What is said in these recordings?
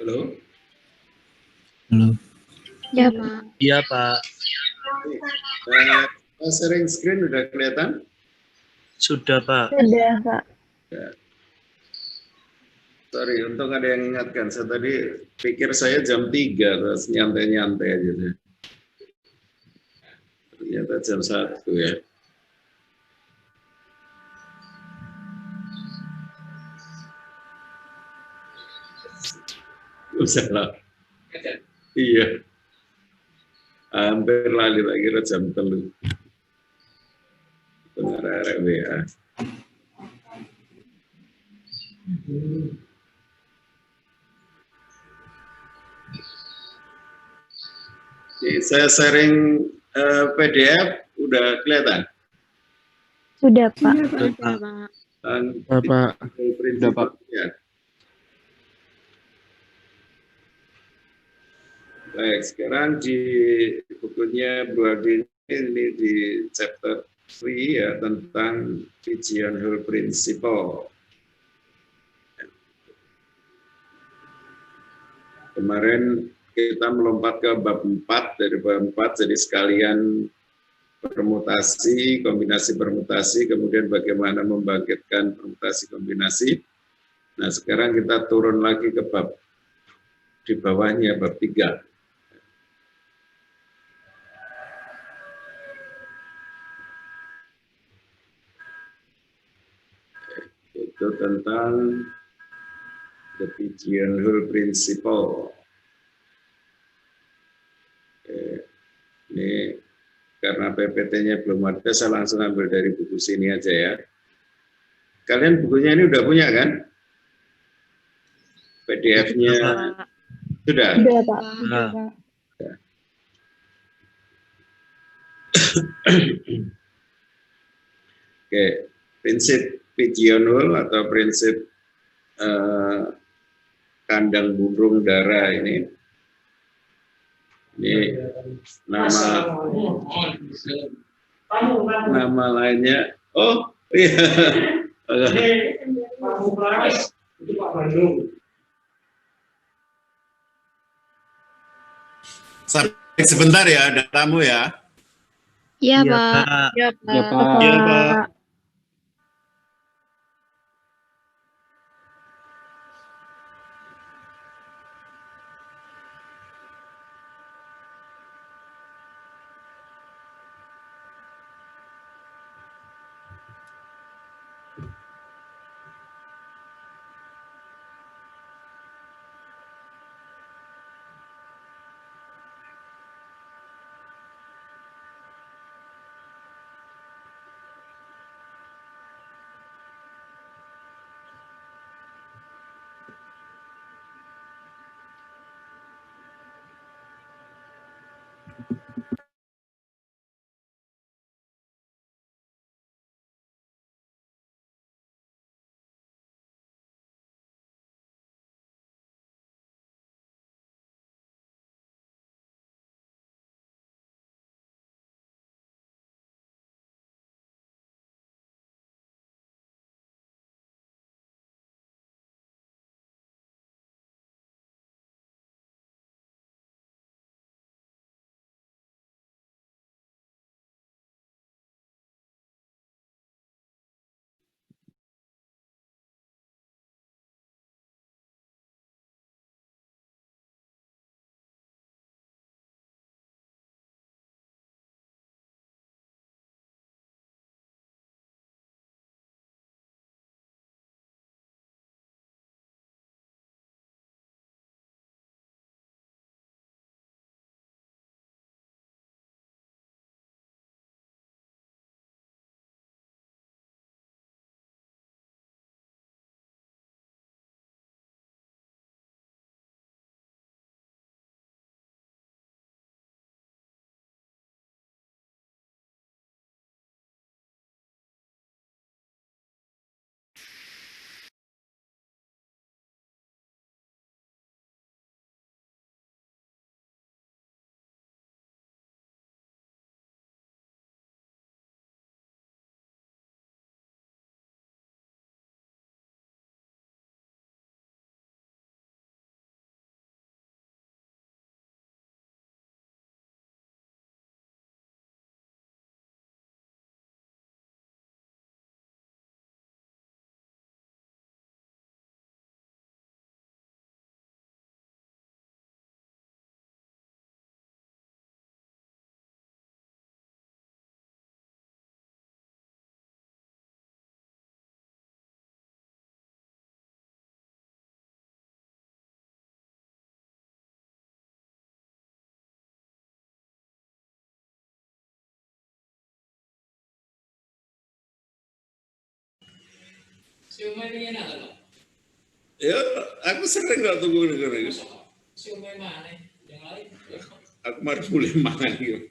Halo? Halo. Ya, Pak. Iya, Pak. Sharing screen udah kelihatan? Sudah, Pak. Sudah, Pak. Ya. Sorry, untung ada yang ingatkan. Saya tadi pikir saya jam 3, terus nyantai-nyantai aja. Ternyata jam 1 ya. Salah. Iya. Hampir lali, tak kira jam 3. Pengarah WA. Jadi saya sharing PDF, udah kelihatan? Sudah, Pak. Sudah, Pak. Bapak. Sudah, Pak. Ya. Baik, sekarang di bukunya Bro Adi ini di chapter 3 ya, tentang pigeonhole principle. Kemarin kita melompat ke bab 4, dari bab 4 jadi sekalian permutasi, kombinasi permutasi, kemudian bagaimana membangkitkan permutasi kombinasi. Nah, sekarang kita turun lagi ke bab di bawahnya, bab 3. Itu tentang the pigeonhole principle. Ini karena PPT-nya belum ada, saya langsung ambil dari buku sini aja ya. Kalian bukunya ini udah punya kan? PDF-nya sudah? Sudah, Pak. Nah, Oke, prinsip pigeonhole atau prinsip kandang burung dara ini nama lainnya. Oh iya. Sebentar ya, ada tamu ya. Iya, iya, Pak. Pak. Iya, Pak. Iya, Pak. Ya, aku sering nggak tunggu dengar. Aku mari mulai makan gitu.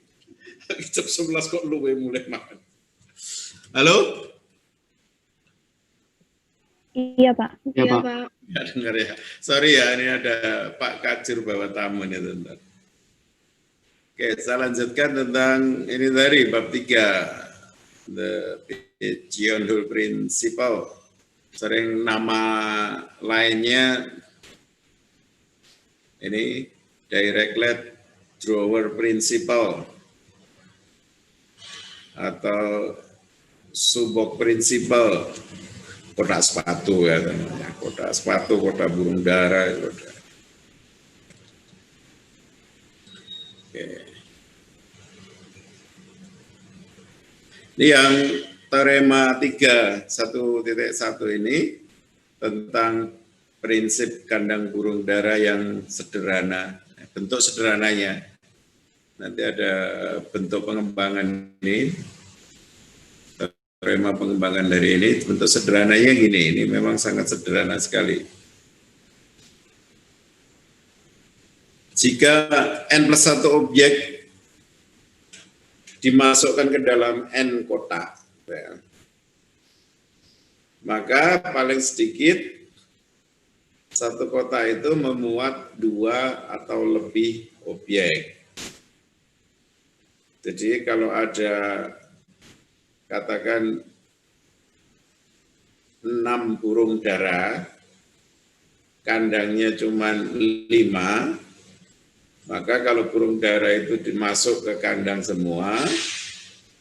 Jam 11 kok lu mulai makan. Halo? Iya, Pak. Ya, Pak. Nggak dengar ya. Sorry ya, ini ada Pak Kacur bawa tamu nih, teman. Oke, saya lanjutkan tentang ini tadi, bab 3. The Pigeonhole Principle. Sering nama lainnya ini Dirichlet Drawer Principle atau Subok Principle, kotak sepatu ya, kotak sepatu, kotak burung dara. Oke. Ini yang teorema 3.1.1 ini tentang prinsip kandang burung dara yang sederhana, bentuk sederhananya. Nanti ada bentuk pengembangan ini, teorema pengembangan dari ini, bentuk sederhananya gini, ini memang sangat sederhana sekali. Jika N+1 objek dimasukkan ke dalam N kotak, ya, maka paling sedikit satu kotak itu memuat 2 atau lebih objek. Jadi kalau ada katakan 6 burung dara, kandangnya cuma 5, maka kalau burung dara itu dimasuk ke kandang semua,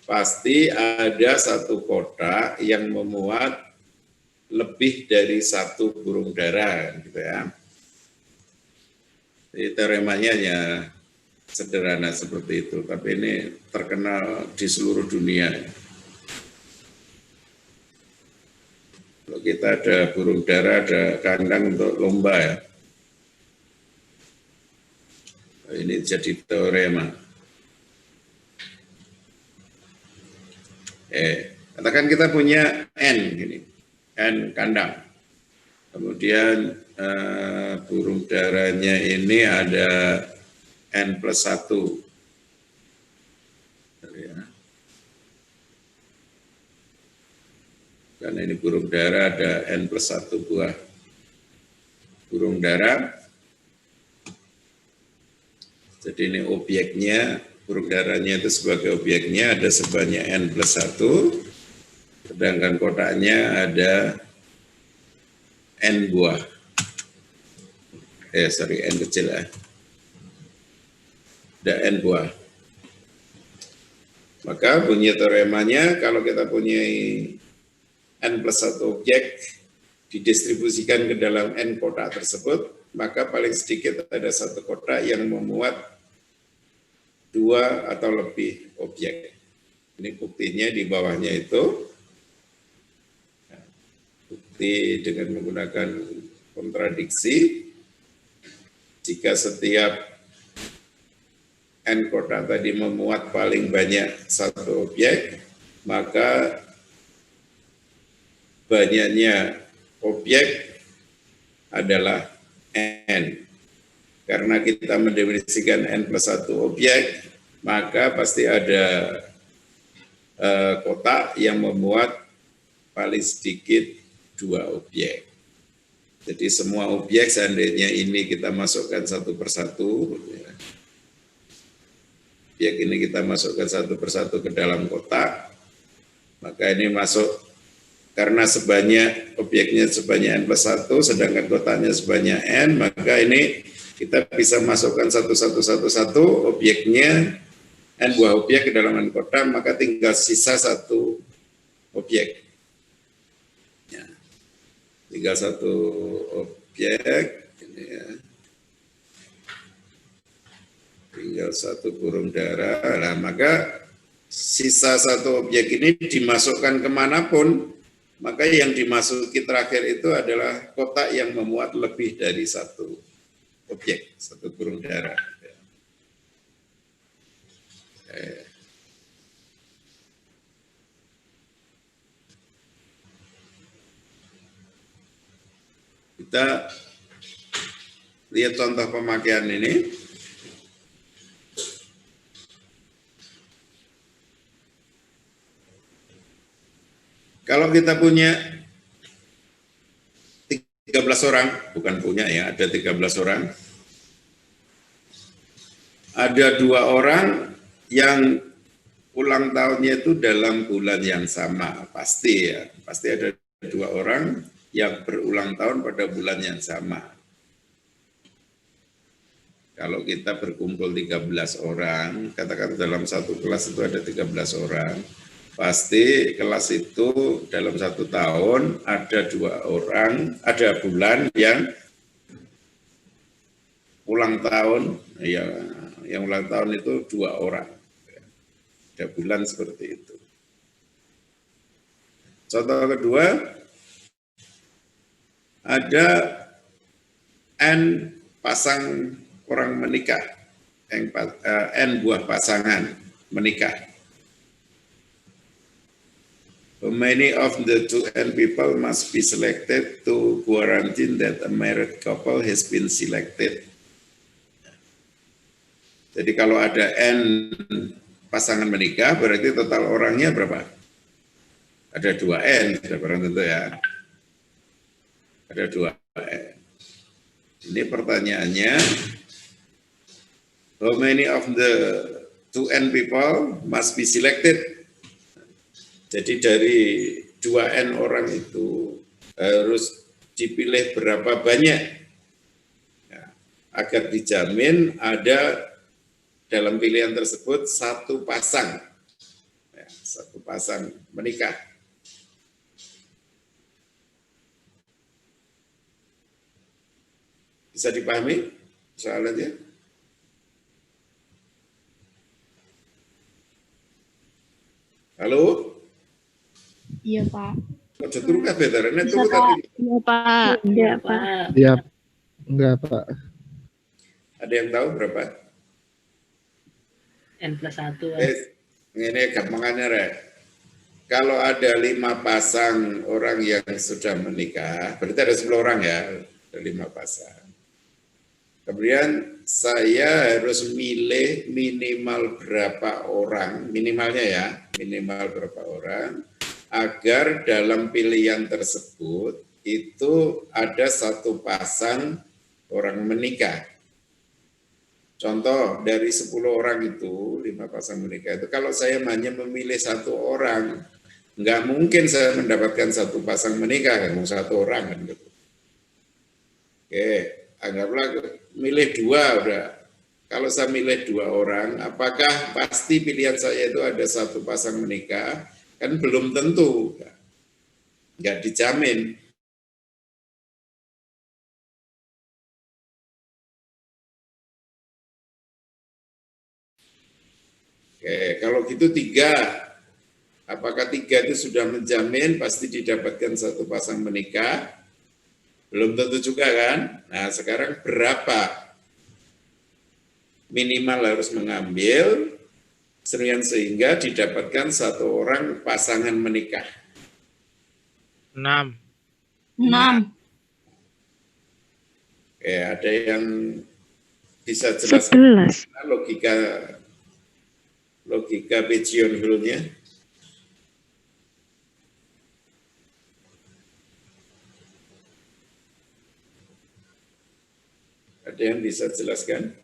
pasti ada satu kotak yang memuat lebih dari 1 burung dara, gitu ya. Jadi teoremanya ya sederhana seperti itu, tapi ini terkenal di seluruh dunia. Kalau kita ada burung dara, ada kandang untuk lomba ya. Ini jadi teorema. Katakan kita punya N gini. N kandang. Kemudian burung daranya ini ada N+1. Karena ini burung dara ada N+1 buah burung dara. Jadi ini objeknya, burung daranya itu sebagai objeknya ada sebanyak N+1. Sedangkan kotaknya ada N buah. N kecil ya. Ada N buah. Maka bunyi teoremanya kalau kita punya N+1 objek didistribusikan ke dalam N kotak tersebut, maka paling sedikit ada satu kotak yang memuat 2 atau lebih objek. Ini buktinya di bawahnya itu. Bukti dengan menggunakan kontradiksi, jika setiap N kotak tadi memuat paling banyak satu objek, maka banyaknya objek adalah N. Karena kita mendefinisikan N+1 objek, maka pasti ada kotak yang memuat paling sedikit 2 objek. Jadi semua objek seandainya ini kita masukkan satu persatu, objek ini kita masukkan satu persatu ke dalam kotak, maka ini masuk karena sebanyak objeknya sebanyak N+1, sedangkan kotaknya sebanyak N, maka ini kita bisa masukkan satu objeknya, N buah objek ke dalam N kotak, maka tinggal sisa 1 objek. Tinggal 1 objek, ini ya. Tinggal 1 burung dara. Nah, maka sisa 1 objek ini dimasukkan kemanapun, maka yang dimasuki terakhir itu adalah kotak yang memuat lebih dari 1 objek, 1 burung dara. Kita lihat contoh pemakaian ini. Kalau kita punya 13 orang, bukan punya ya, ada 13 orang. Ada 2 orang yang ulang tahunnya itu dalam bulan yang sama, pasti ya. Pasti ada 2 orang yang berulang tahun pada bulan yang sama. Kalau kita berkumpul 13 orang, katakan dalam satu kelas itu ada 13 orang, pasti kelas itu dalam 1 tahun ada 2 orang, ada bulan yang ulang tahun, ya, yang ulang tahun itu 2 orang. Ada bulan seperti itu. Contoh kedua, ada N pasang orang menikah, N buah pasangan menikah. Many of the 2N people must be selected to guarantee that a married couple has been selected. Jadi kalau ada N pasangan menikah, berarti total orangnya berapa? Ada 2N, sudah barang tentu ya. Ada 2N. Ini pertanyaannya, how many of the 2N people must be selected? Jadi dari 2N orang itu harus dipilih berapa banyak ya, agar dijamin ada dalam pilihan tersebut 1 pasang, ya, 1 pasang menikah. Bisa dipahami soalnya? Halo? Iya, Pak. Ojo turu kabeh ta, Rene Bisa, turu Pak. tadi. Iya, Pak. Enggak, Pak. Iya, enggak Pak. Ada yang tahu berapa? N+1. Ini gampangannya, Rek. Kalau ada 5 pasang orang yang sudah menikah, berarti ada 10 orang ya, ada 5 pasang. Kemudian saya harus milih minimal berapa orang, minimalnya ya, minimal berapa orang, agar dalam pilihan tersebut itu ada 1 pasang orang menikah. Contoh, dari 10 orang itu, 5 pasang menikah itu, kalau saya hanya memilih 1 orang, nggak mungkin saya mendapatkan 1 pasang menikah, kan 1 orang kan gitu. Oke, anggaplah milih 2 udah. Kalau saya milih 2 orang, apakah pasti pilihan saya itu ada 1 pasang menikah? Kan belum tentu, nggak dijamin. Oke, kalau gitu 3, apakah 3 itu sudah menjamin pasti didapatkan 1 pasang menikah? Belum tentu juga kan? Nah sekarang berapa minimal harus mengambil sehingga didapatkan 1 orang pasangan menikah? 6. 6. Oke, ada yang bisa jelaskan 11. logika Pigeon Hill-nya? Ada yang bisa jelaskan?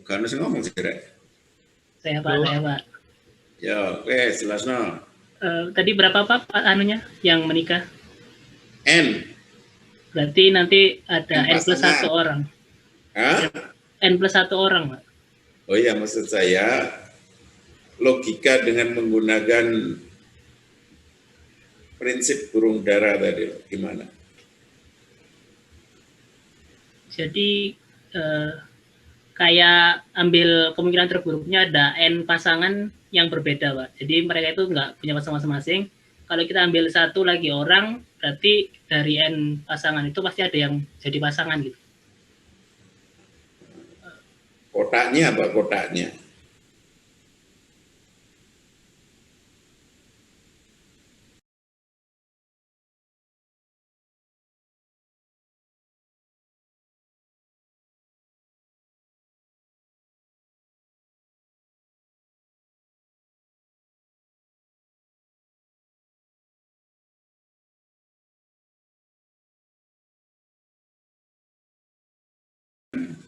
Kan harus ngomong sih, Rek. Saya Pak. Ya, oke, jelas no. Tadi berapa Pak anunya yang menikah? N. Berarti nanti ada N N+1 orang. Hah? N+1 orang, Pak. Oh iya, maksud saya logika dengan menggunakan prinsip burung dara tadi, gimana? Jadi kayak ambil kemungkinan terburuknya ada N pasangan yang berbeda, Pak. Jadi mereka itu nggak punya pasangan masing-masing. Kalau kita ambil 1 lagi orang, berarti dari N pasangan itu pasti ada yang jadi pasangan gitu. Kotaknya apa kotaknya?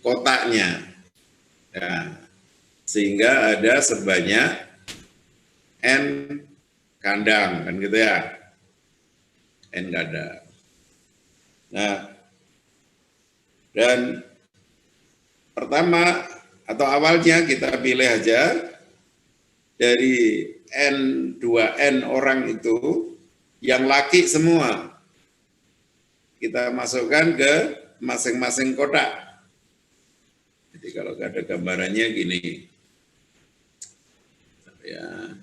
Kotaknya. Nah, sehingga ada sebanyak N kandang, kan gitu ya. N kandang. Nah, dan pertama atau awalnya kita pilih aja dari N2N orang itu yang laki semua. Kita masukkan ke masing-masing kotak. Jadi kalau ada gambarannya gini, ya,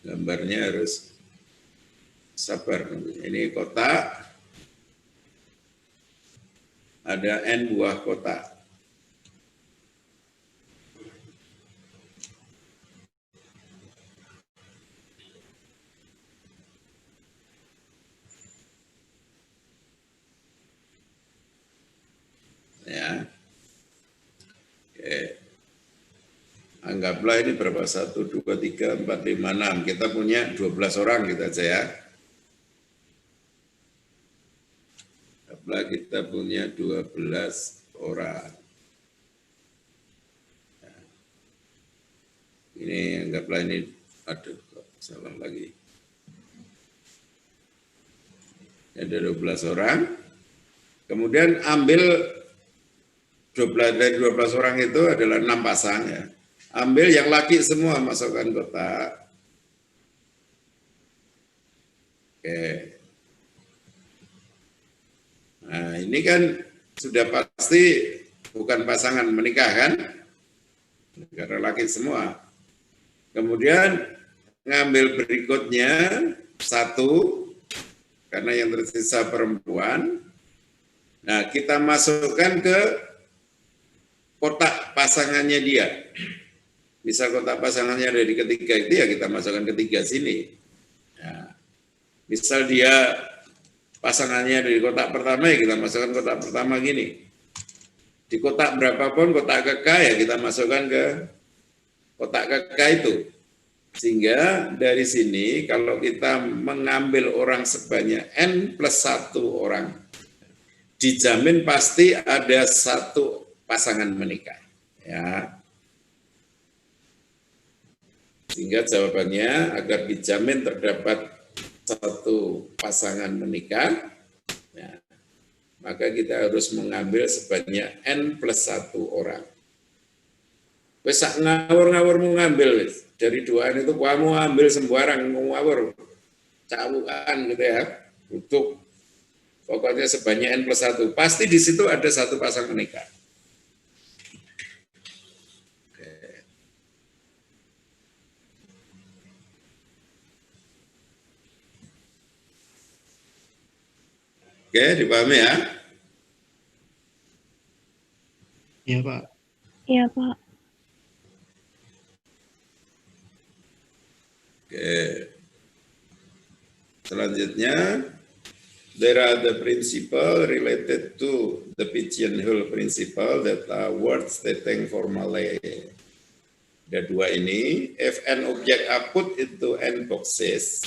gambarnya harus sabar. Ini kotak, ada N buah kotak. Ya. Oke. Anggaplah ini berapa? 1, 2, 3, 4, 5, 6. Kita punya 12 orang gitu aja ya. Anggaplah kita punya 12 orang. Ini anggaplah ini, aduh kok salah lagi. Ada 12 orang. Kemudian ambil 12, dari 12 orang itu adalah 6 pasang ya. Ambil yang laki semua, masukkan kotak. Oke. Nah, ini kan sudah pasti bukan pasangan menikah kan? Karena laki semua. Kemudian ngambil berikutnya 1, karena yang tersisa perempuan. Nah, kita masukkan ke kotak pasangannya dia. Misal kotak pasangannya ada di ketiga itu ya kita masukkan ketiga sini. Ya. Misal dia pasangannya ada di kotak pertama ya kita masukkan kotak pertama gini. Di kotak berapapun kotak kakak ya kita masukkan ke kotak kakak itu. Sehingga dari sini kalau kita mengambil orang sebanyak N plus 1 orang, dijamin pasti ada 1 pasangan menikah. Ya. Sehingga jawabannya agar dijamin terdapat 1 pasangan menikah, ya, maka kita harus mengambil sebanyak N plus 1 orang. Wes ngawur-ngawur mau ngambil dari 2N itu kamu ambil sembarang ngawur cawukan gitu ya. Untuk pokoknya sebanyak N plus 1. Pasti di situ ada 1 pasangan menikah. Oke, dipahami ya? Iya, Pak. Iya, Pak. Oke. Selanjutnya, there are the principle related to the pigeonhole principle that are words stating formally. Ada 2 ini. If an object are put into n boxes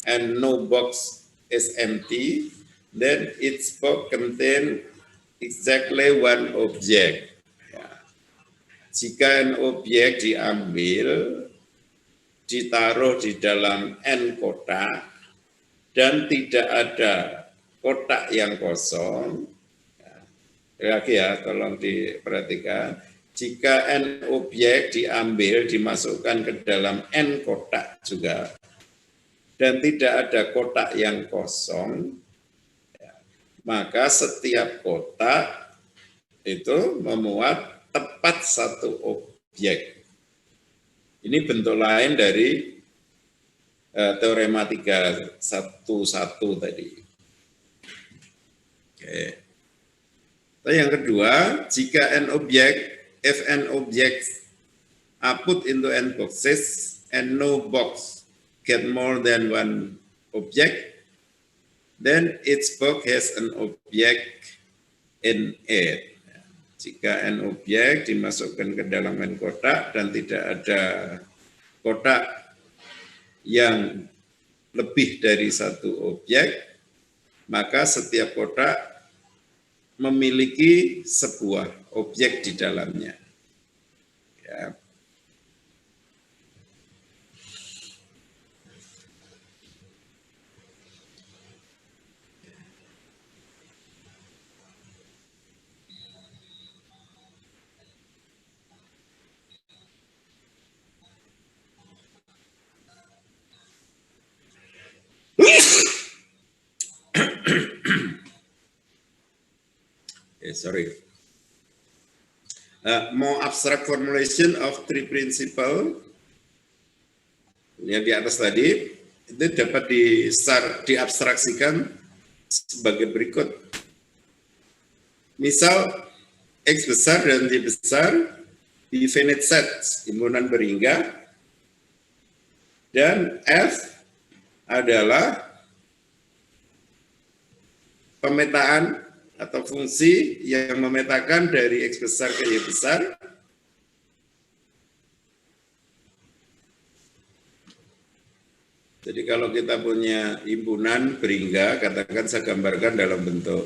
and no box is empty, then each box contain exactly 1 object. Ya. Jika n objek diambil, ditaruh di dalam n kotak, dan tidak ada kotak yang kosong, lagi ya, tolong diperhatikan, jika n objek diambil, dimasukkan ke dalam n kotak juga, dan tidak ada kotak yang kosong, maka setiap kotak itu memuat tepat 1 objek. Ini bentuk lain dari teorema 311 tadi. Oke. Yang kedua, jika if an object are put into n boxes and no box get more than one object, then each box has an object in it. Jika n objek dimasukkan ke dalam n kotak dan tidak ada kotak yang lebih dari satu objek, maka setiap kotak memiliki sebuah objek di dalamnya. Ya. Sorry. More abstract formulation of three principle yang di atas tadi itu dapat diabstraksikan sebagai berikut. Misal X besar dan Y besar di finite set, himpunan berhingga, dan F adalah pemetaan atau fungsi yang memetakan dari X besar ke Y besar Jadi kalau kita punya himpunan berhingga, katakan saya gambarkan dalam bentuk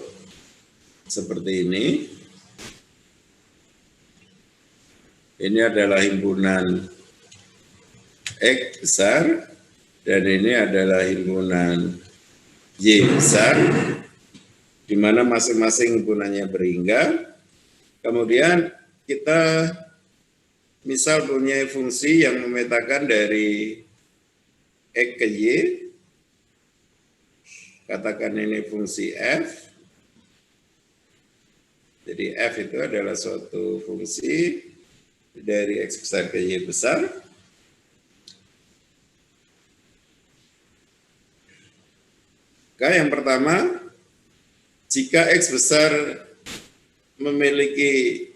seperti ini. Ini adalah himpunan X besar, dan ini adalah himpunan Y besar, di mana masing-masing himpunannya berhingga. Kemudian kita misal punya fungsi yang memetakan dari X ke Y, katakan ini fungsi F. Jadi F itu adalah suatu fungsi dari X besar ke Y besar. Yang pertama, jika X besar memiliki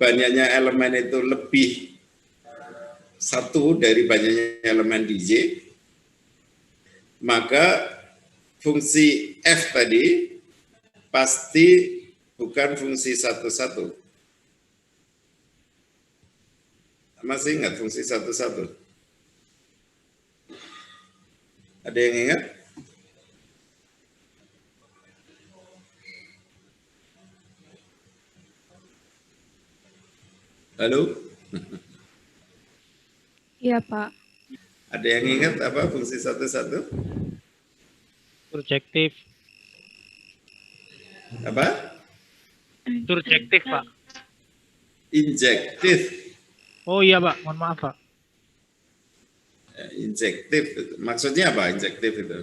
banyaknya elemen itu lebih satu dari banyaknya elemen di Y, maka fungsi F tadi pasti bukan fungsi satu-satu. Masih ingat fungsi satu-satu? Ada yang ingat? Halo? Iya, Pak. Ada yang ingat apa fungsi satu-satu? Surjektif. Apa? Surjektif, Pak. Injektif. Oh iya, Pak. Mohon maaf, Pak. Injektif. Maksudnya apa injektif itu?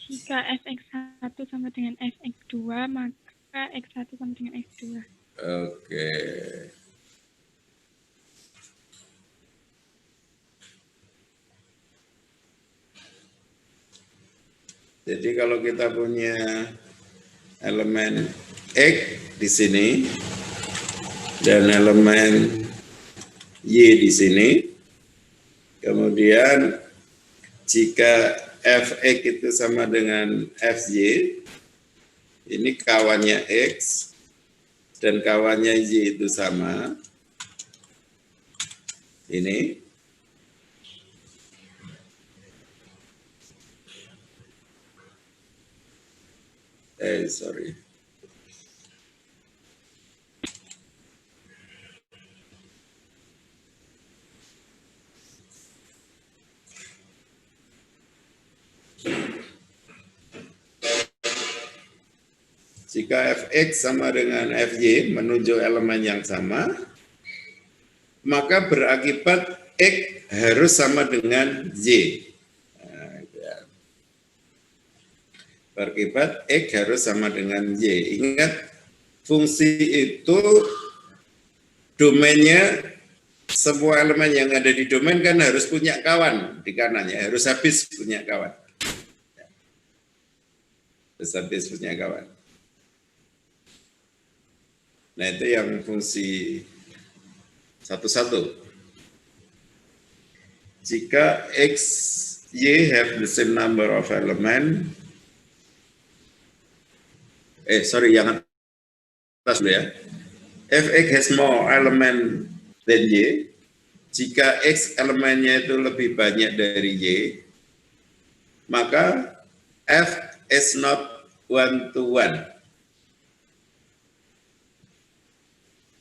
Jika fx1 sama dengan fx2, maka x1 sama dengan x2. Oke. Jadi kalau kita punya elemen X di sini dan elemen Y di sini, kemudian jika Fx itu sama dengan Fy, ini kawannya X dan kawannya Y itu sama, ini. Sorry. Jika Fx sama dengan Fy menuju elemen yang sama, maka berakibat X harus sama dengan Y. Berakibat X harus sama dengan Y. Ingat, fungsi itu domainnya, semua elemen yang ada di domain kan harus punya kawan di kanannya, harus habis punya kawan. database punya kawan. Nah, itu yang fungsi satu-satu. Jika X, Y have the same number of element, yang atas dulu ya. Fx has more element than Y, jika X elemennya itu lebih banyak dari Y, maka F is not one to one.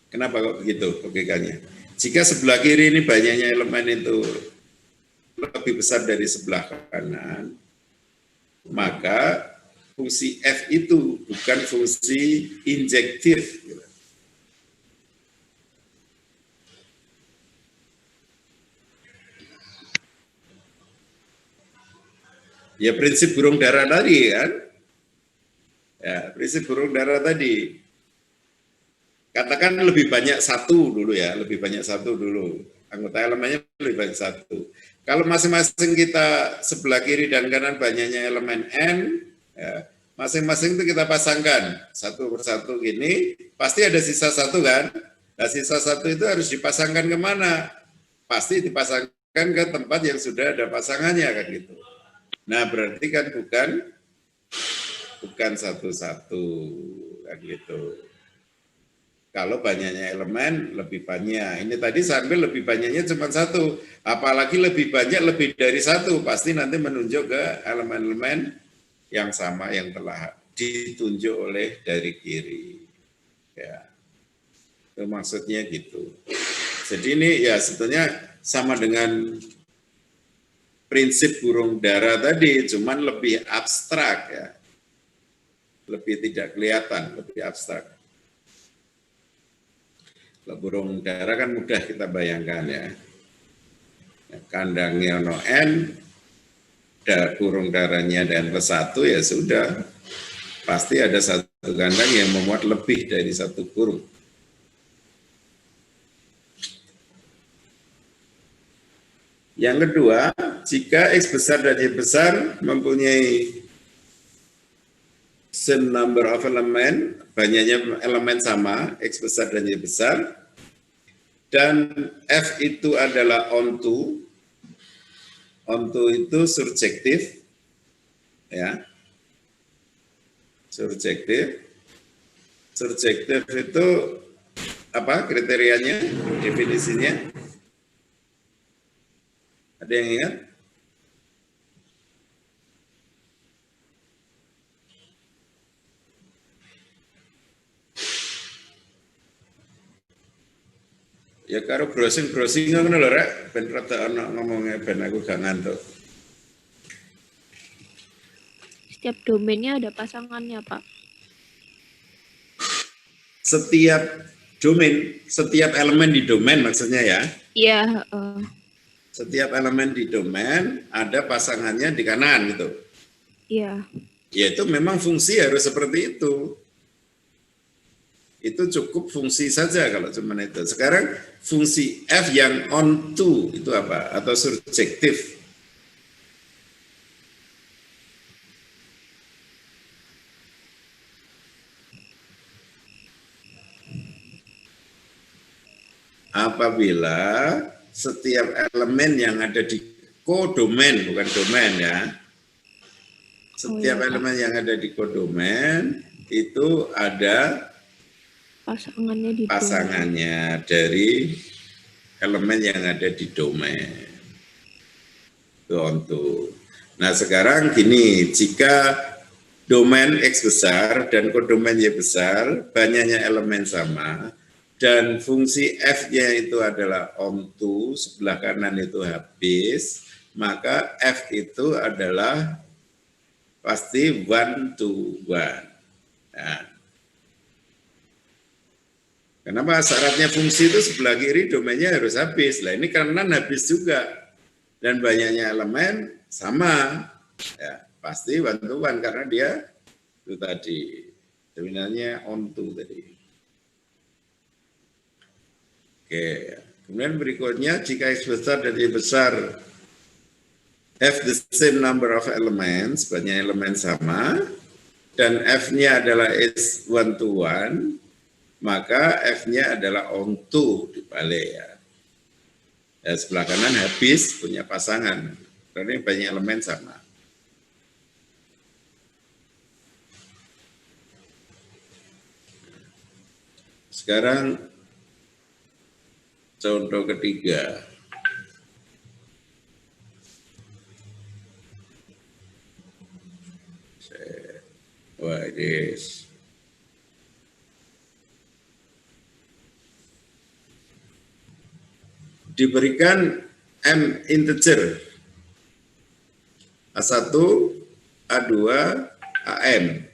Kenapa kok begitu logikanya? Jika sebelah kiri ini banyaknya elemen itu lebih besar dari sebelah kanan, maka fungsi F itu bukan fungsi injektif. Ya prinsip burung dara tadi kan? Ya, prinsip burung dara tadi. Katakan lebih banyak satu dulu ya, lebih banyak satu dulu. Anggota elemennya lebih banyak satu. Kalau masing-masing kita sebelah kiri dan kanan banyaknya elemen N, ya, masing-masing itu kita pasangkan satu persatu gini, pasti ada sisa satu kan? Nah, sisa satu itu harus dipasangkan kemana? Pasti dipasangkan ke tempat yang sudah ada pasangannya kan gitu. Nah berarti kan bukan satu-satu kan gitu. Kalau banyaknya elemen lebih banyak. Ini tadi sambil lebih banyaknya cuma satu. Apalagi lebih banyak lebih dari satu. Pasti nanti menunjuk ke elemen-elemen yang sama yang telah ditunjuk oleh dari kiri. Ya, itu maksudnya gitu. Jadi ini ya sebetulnya sama dengan prinsip burung dara tadi, cuman lebih abstrak ya. Lebih tidak kelihatan, lebih abstrak. Kalau burung dara kan mudah kita bayangkan ya. Kandangnya ono N, burung daranya dan satu ya sudah. Pasti ada satu kandang yang memuat lebih dari satu burung. Yang kedua, jika X besar dan Y besar mempunyai same number of element, banyaknya elemen sama, X besar dan Y besar, dan F itu adalah onto itu surjektif, ya, surjektif itu apa kriterianya, definisinya? Ada yang ingat? Ya karo browsing ngono lho rek, ben rada ana ngomongnya ben aku gak ngantuk. Setiap domainnya ada pasangannya, Pak. Setiap domain, setiap elemen di domain maksudnya ya? Iya. Setiap elemen di domain ada pasangannya di kanan gitu. Iya. Ya itu memang fungsi harus seperti itu. Itu cukup fungsi saja kalau cuma itu. Sekarang fungsi F yang onto itu apa? Atau surjektif. Apabila setiap elemen yang ada di kodomain, bukan domain ya. Setiap elemen yang ada di kodomain itu ada pasangannya dari elemen yang ada di domain. Itu onto. Nah sekarang gini, jika domain X besar dan kodomain Y besar, banyaknya elemen sama, dan fungsi F-nya itu adalah onto, sebelah kanan itu habis, maka F itu adalah pasti one to one. Nah, kenapa syaratnya fungsi itu sebelah kiri domainnya harus habis. Lah ini kanan habis juga. Dan banyaknya elemen sama. Ya, pasti one to one karena dia itu tadi. Sebenarnya onto tadi. Oke. Kemudian berikutnya jika X besar dan Y besar have the same number of elements, banyak elemen sama, dan F-nya adalah is one to one, maka F-nya adalah onto dibalik ya. Ya, sebelah kanan habis punya pasangan, karena banyak elemen sama. Sekarang contoh ketiga. Wah, ini diberikan M integer A1, A2, AM.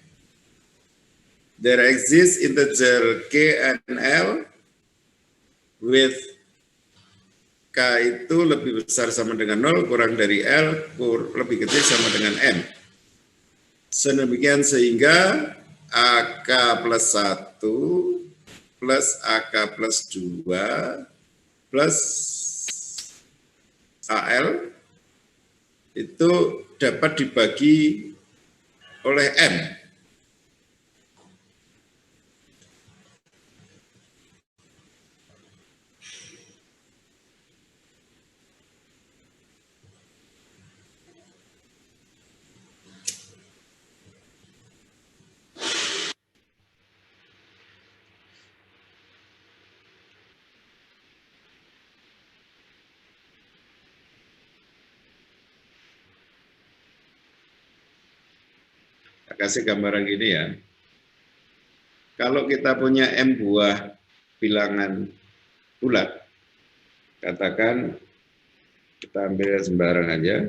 There exists integer K and L with K itu lebih besar sama dengan 0, kurang dari L, lebih kecil sama dengan M. Sedemikian sehingga AK plus 1 plus AK plus 2 plus AL itu dapat dibagi oleh M. Kasih gambaran gini ya. Kalau kita punya M buah bilangan bulat, katakan kita ambil sembarang aja.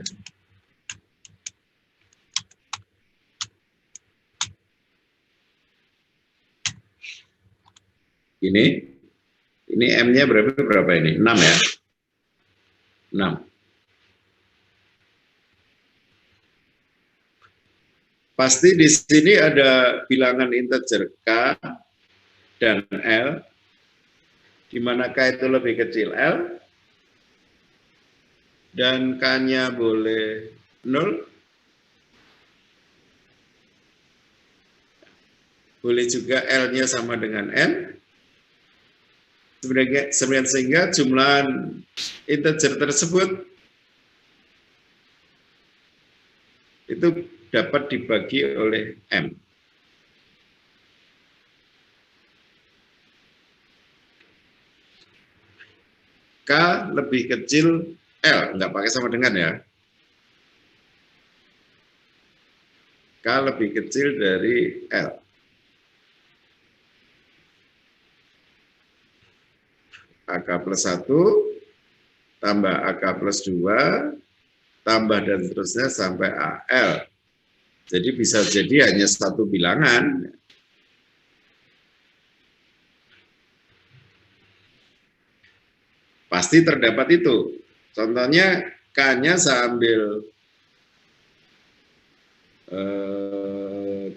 Ini M-nya berapa ini? 6 ya? 6. Pasti di sini ada bilangan integer K dan L, di mana K itu lebih kecil L, dan K-nya boleh 0, boleh juga L-nya sama dengan N, sehingga jumlah integer tersebut itu dapat dibagi oleh M. K lebih kecil L, enggak pakai sama dengan ya. K lebih kecil dari L. AK plus 1 tambah AK plus 2 tambah dan seterusnya sampai AL. Jadi bisa jadi hanya satu bilangan. Pasti terdapat itu. Contohnya K-nya saya ambil 3.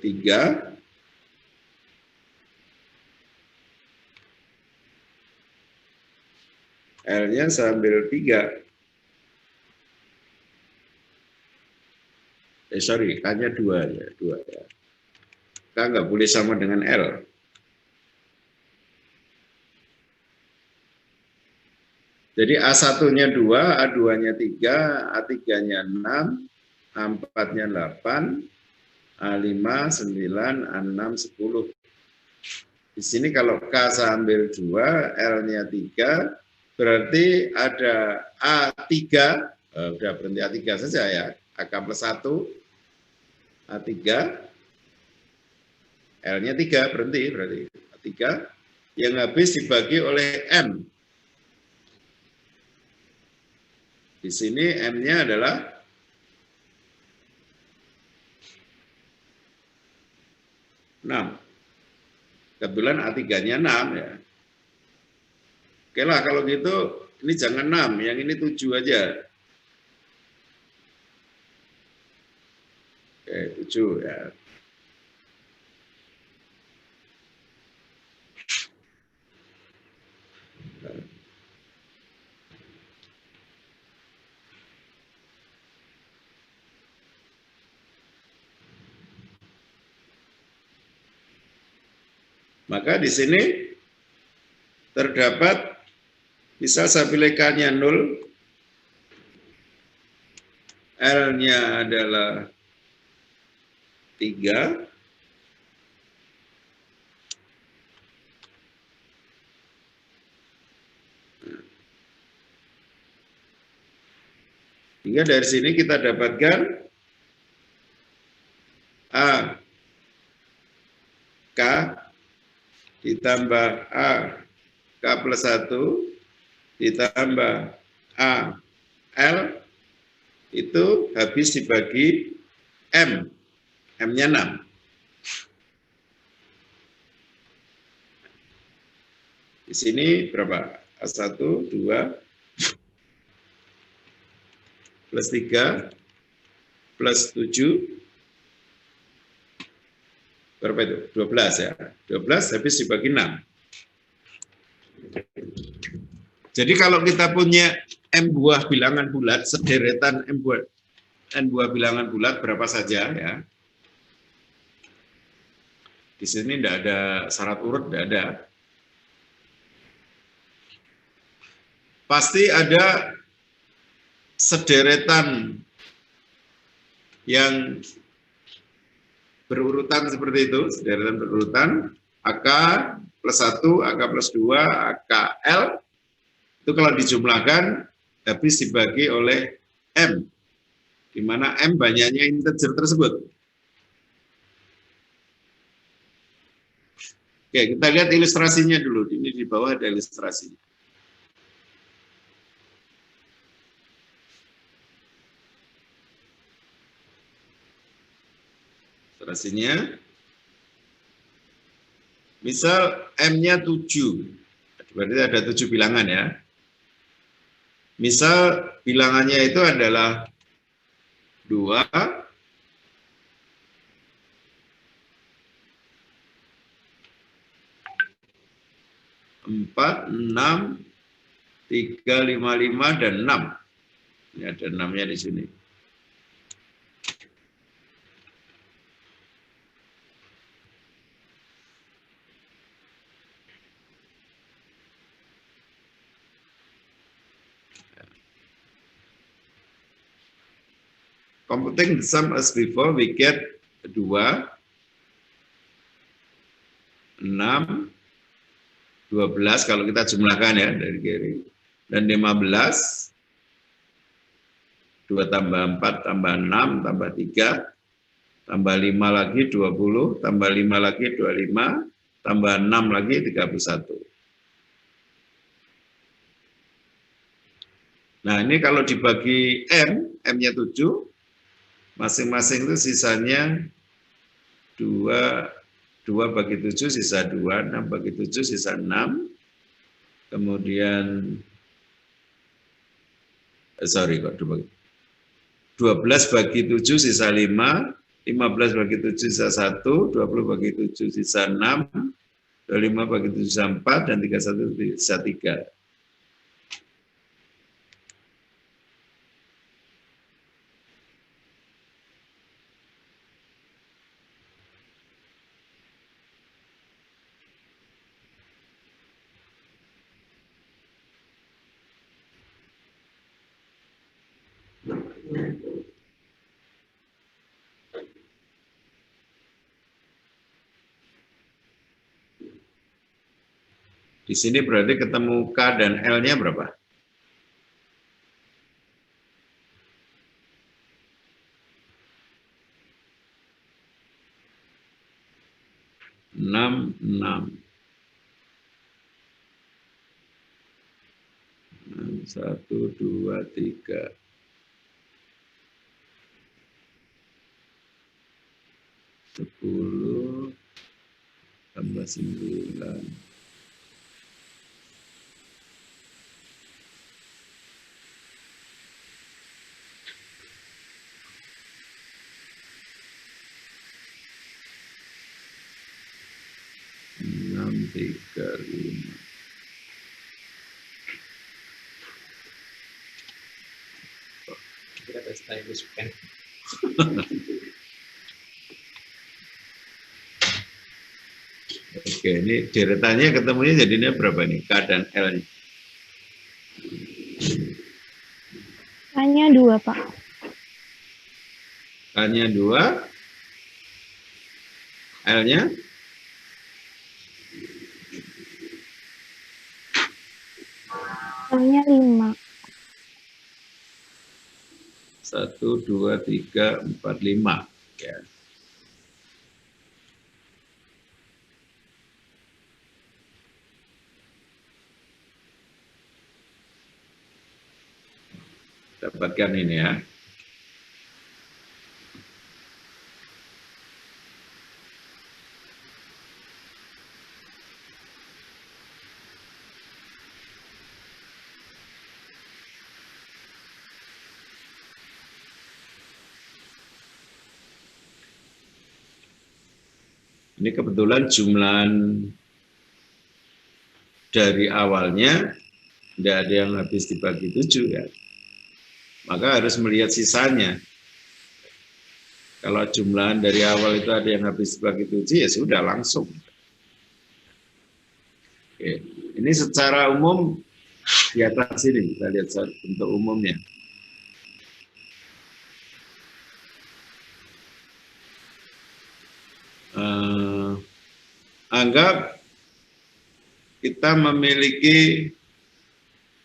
L-nya saya ambil 3. Sorry, K-nya 2 ya, 2 ya. K nggak boleh sama dengan L. Jadi A1-nya 2, A2-nya 3, A3-nya 6, A4-nya 8, A5, 9, A6, 10. Di sini kalau K saya ambil 2, L-nya 3, berarti ada A3, udah berhenti A3 saja ya, AK plus 1, A3, L-nya 3, berhenti A3, yang habis dibagi oleh M. Di sini M-nya adalah 6. Kebetulan A3-nya 6 ya. Oke lah kalau gitu, ini jangan 6, yang ini 7 aja. Oke, 7 ya. Maka di sini terdapat, bisa saya pilih K-nya 0, L-nya adalah 3, sehingga dari sini kita dapatkan A K ditambah A K plus 1 ditambah A L itu habis dibagi M, M-nya 6. Di sini berapa? A1, 2, plus 3, plus 7, berapa itu? 12 ya. 12 habis dibagi 6. Jadi kalau kita punya M buah bilangan bulat, sederetan N buah bilangan bulat berapa saja ya. Di sini tidak ada syarat urut, tidak ada. Pasti ada sederetan yang berurutan seperti itu, sederetan berurutan, AK plus 1, AK plus 2, AKL, itu kalau dijumlahkan habis dibagi oleh M, di mana M banyaknya integer tersebut. Oke, kita lihat ilustrasinya dulu, ini di bawah ada ilustrasinya. Ilustrasinya, misal M-nya 7, berarti ada 7 bilangan ya. Misal bilangannya itu adalah 2, 4, 6, 3, 5, 5, dan 6. Ini ada 6-nya di sini. Computing the sum as before, we get 2, 6, 12 kalau kita jumlahkan ya dari kiri, dan 15, 2 tambah 4 tambah 6 tambah 3 tambah 5 lagi 20 tambah 5 lagi 25 tambah 6 lagi 31. Nah ini kalau dibagi M, M-nya 7, masing-masing itu sisanya 2 bagi 7 sisa 2, 6 bagi 7 sisa 6, kemudian 12 bagi 7 sisa 5, 15 bagi 7 sisa 1, 20 bagi 7 sisa 6, 25 bagi 7 sisa 4, dan 31 sisa 3. Di sini berarti ketemu K dan L-nya berapa? 6, 6. 1, 2, 3. 10 tambah 9. 6, 3, 5. Kita tes stylus pen. Oke, ini deretannya ketemunya jadinya berapa nih? K dan L-nya. Hanya 2, Pak. K-nya 2, L-nya Hanya 5. 1, 2, 3, 4, 5. Ya. Dapatkan ini ya. Ini kebetulan jumlahan dari awalnya tidak ada yang habis dibagi 7 ya. Maka harus melihat sisanya. Kalau jumlahan dari awal itu ada yang habis dibagi 7 ya sudah langsung. Oke. Ini secara umum di atas ini kita lihat bentuk umumnya. Anggap kita memiliki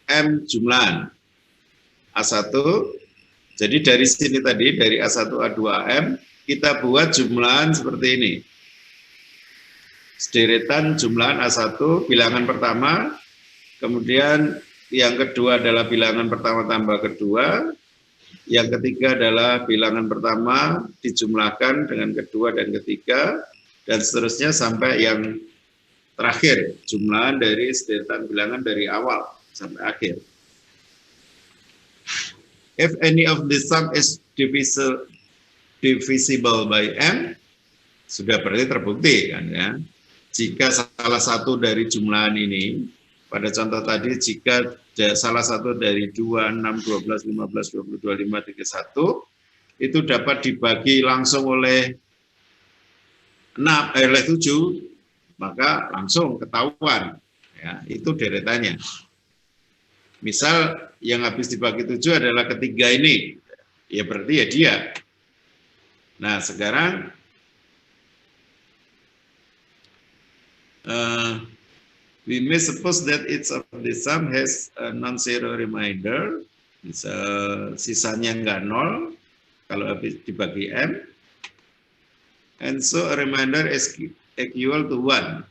M jumlahan A1, jadi dari sini tadi, dari A1, A2, AM, kita buat jumlahan seperti ini. Sederetan jumlahan A1, bilangan pertama, kemudian yang kedua adalah bilangan pertama tambah kedua, yang ketiga adalah bilangan pertama dijumlahkan dengan kedua dan ketiga, dan seterusnya sampai yang terakhir, jumlahan dari sederetan bilangan dari awal sampai akhir. If any of the sum is divisible by m, sudah berarti terbukti kan ya. Jika salah satu dari jumlahan ini, pada contoh tadi, jika salah satu dari 2, 6, 12, 15, 20, 25, 31, itu dapat dibagi langsung oleh 7, maka langsung ketahuan, ya, itu deretannya. Misal yang habis dibagi 7 adalah ketiga ini, ya berarti ya dia. Nah sekarang we may suppose that each of the sum has a non-zero remainder, misal sisanya enggak 0 kalau habis dibagi m, and so a remainder is equal to 1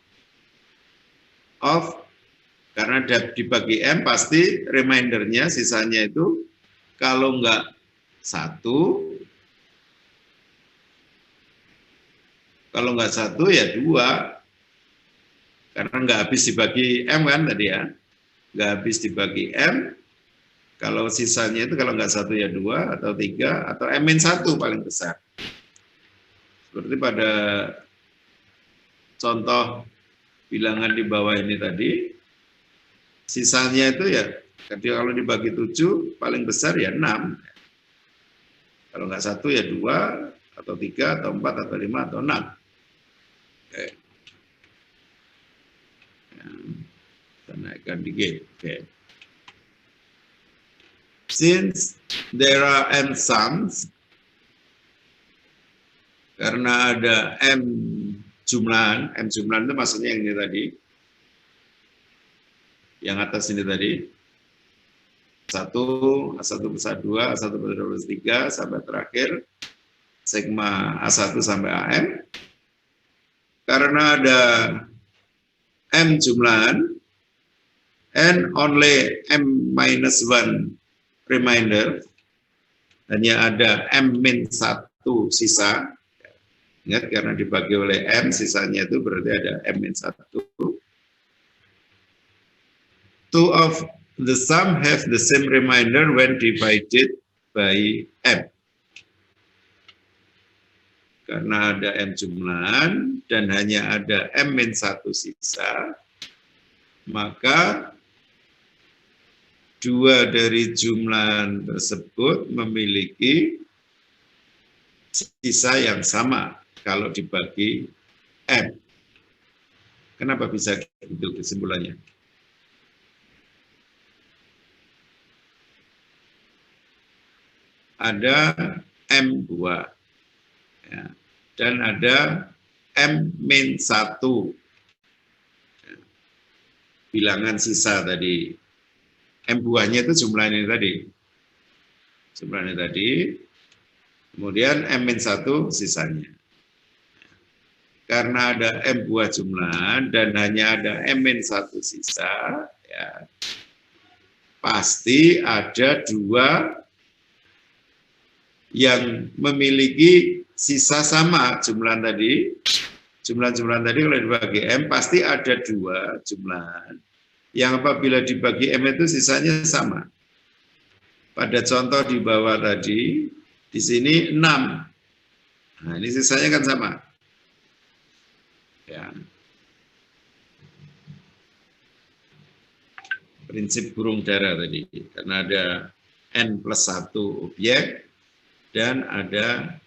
of, karena dibagi M pasti remindernya sisanya itu kalau enggak 1, kalau enggak 1 ya 2, karena enggak habis dibagi M kan tadi ya, enggak habis dibagi M, kalau sisanya itu kalau enggak 1 ya 2 atau 3 atau M-1 paling besar. Seperti pada contoh bilangan di bawah ini tadi, sisanya itu ya, kalau dibagi 7, paling besar ya 6. Kalau nggak 1 ya 2, atau 3, atau 4, atau 5, atau 6. Oke. Kita naikkan dikit. Oke. Since there are n sums, karena ada M jumlahan itu maksudnya yang ini tadi, yang atas ini tadi, A1 plus A2, A1 plus A3, sampai terakhir, sigma A1 sampai AM, karena ada M jumlahan, and only M-1 remainder, hanya ada M-1 sisa. Ingat, karena dibagi oleh M, sisanya itu berarti ada M-1. Two of the sum have the same remainder when divided by M. Karena ada M jumlahan dan hanya ada M-1 sisa, maka dua dari jumlahan tersebut memiliki sisa yang sama kalau dibagi M. Kenapa bisa gitu kesimpulannya? Ada M2 ya, dan ada M-1 ya, bilangan sisa tadi. M buahnya itu jumlahnya tadi. Jumlahnya tadi. Kemudian M-1 sisanya. Karena ada M buah jumlah dan hanya ada M-1 sisa, ya, pasti ada dua yang memiliki sisa sama jumlah tadi. Jumlah-jumlah tadi kalau dibagi M, pasti ada dua jumlah yang apabila dibagi M itu sisanya sama. Pada contoh di bawah tadi, di sini 6. Nah, ini sisanya kan sama. Ya. Prinsip burung dara tadi, karena ada N+1 objek dan ada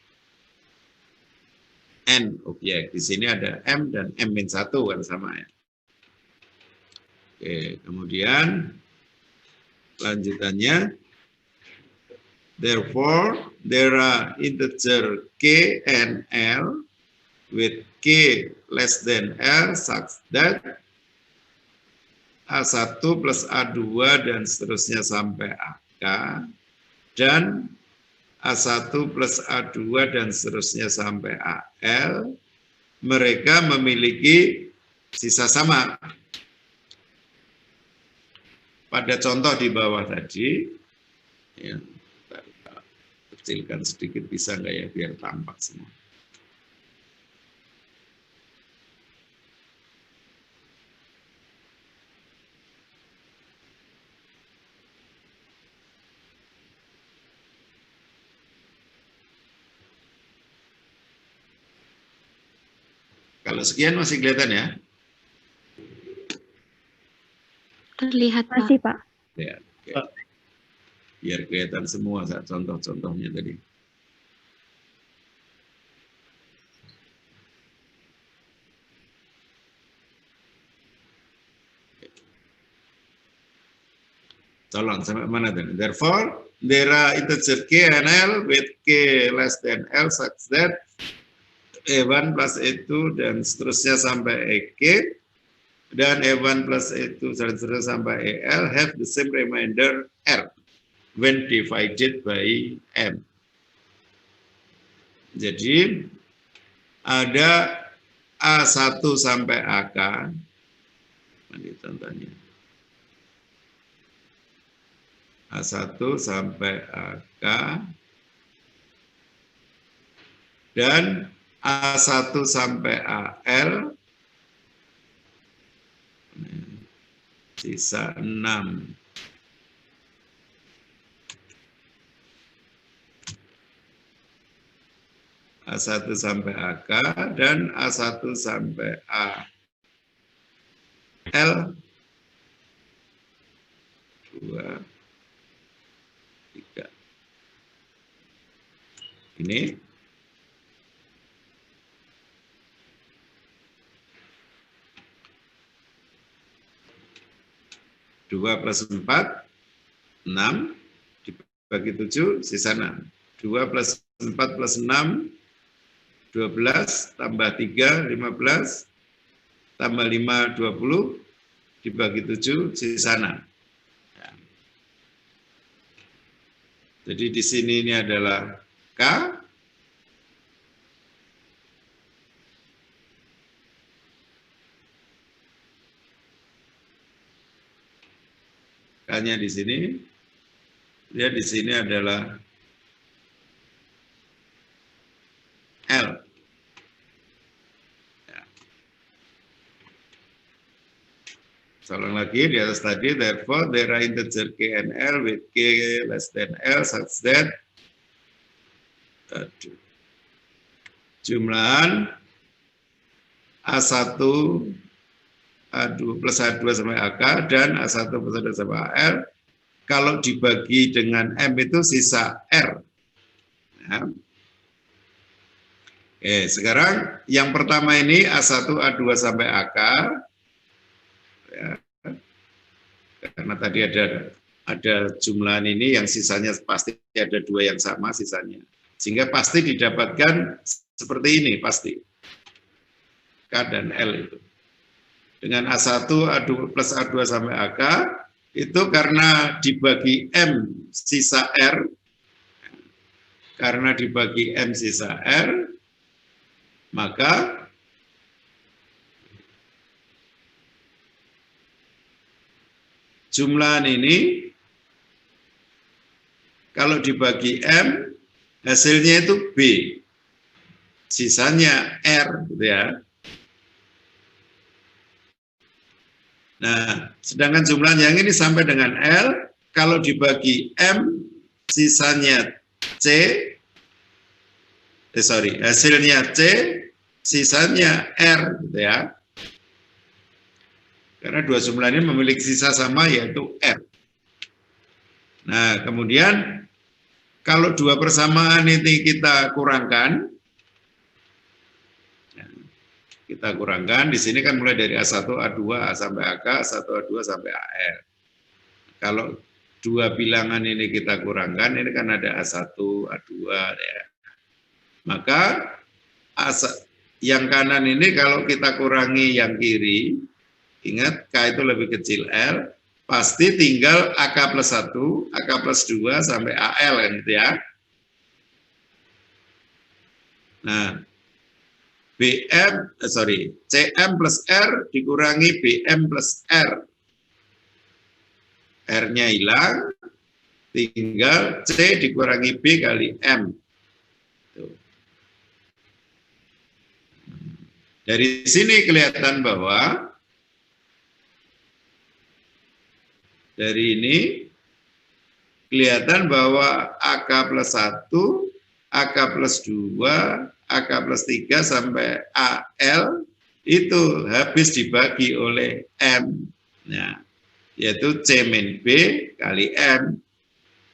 N objek. Di sini ada M dan M-1 kan sama ya. Oke, kemudian lanjutannya, therefore there are integer K and L with K less than L such that A1 plus A2 dan seterusnya sampai AK dan A1 plus A2 dan seterusnya sampai AL mereka memiliki sisa sama. Pada contoh di bawah tadi, ya, kecilkan sedikit bisa nggak ya biar tampak semua. Kalau sekian masih kelihatan ya? Terlihat, Pak. Masih, Pak. Ya, oke. Biar kelihatan semua saat contoh-contohnya tadi. Tolong sampai mana tadi? Therefore, there are integer K and L with K less than L such that E1 plus E2 dan seterusnya sampai EK dan E1 plus E2 dan seterusnya sampai EL have the same remainder R when divided by M. Jadi ada A1 sampai AK, ini contohnya. A1 sampai AK dan A1 sampai AL sisa 6. A1 sampai AK dan A1 sampai AL 2, 3. Ini dua plus 4, 6, dibagi 7, sisa 6. 2 plus 4 plus 6, 12, tambah 3, 15, tambah 5, 20, dibagi 7, sisa 6. Ya. Jadi di sini ini adalah K, K-nya di sini, dia di sini adalah L. Ya. Ulang lagi di atas tadi, therefore there are integer K and L with K less than L such that jumlahan A1 A2 plus A2 sampai AK dan A1 plus A2 sampai AL kalau dibagi dengan M itu sisa R. Ya. Oke, sekarang yang pertama ini A1, A2 sampai AK. Ya, karena tadi ada jumlahan ini yang sisanya pasti ada 2 yang sama sisanya. Sehingga pasti didapatkan seperti ini, pasti. K dan L itu. Dengan A1, A2 plus A2 sampai AK, itu karena dibagi M sisa R, karena dibagi M sisa R, maka jumlahan ini kalau dibagi M, hasilnya itu B, sisanya R, gitu ya. Nah, sedangkan jumlah yang ini sampai dengan L, kalau dibagi M, sisanya C, hasilnya C, sisanya R, gitu ya. Karena dua jumlah ini memiliki sisa sama, yaitu R. Nah, kemudian kalau dua persamaan ini kita kurangkan, di sini kan mulai dari A1, A2, A sampai AK, A1, A2 sampai AR. Kalau dua bilangan ini kita kurangkan, ini kan ada A1, A2, ya. Maka yang kanan ini kalau kita kurangi yang kiri, ingat K itu lebih kecil L, pasti tinggal AK plus 1, AK plus 2 sampai AL kan gitu ya. Nah, CM plus R dikurangi BM plus R. R-nya hilang, tinggal C dikurangi B kali M. Tuh. Dari sini kelihatan bahwa dari ini kelihatan bahwa AK plus 1, AK plus 2, AK plus 3 sampai AL itu habis dibagi oleh M. Nah, yaitu C min B kali M.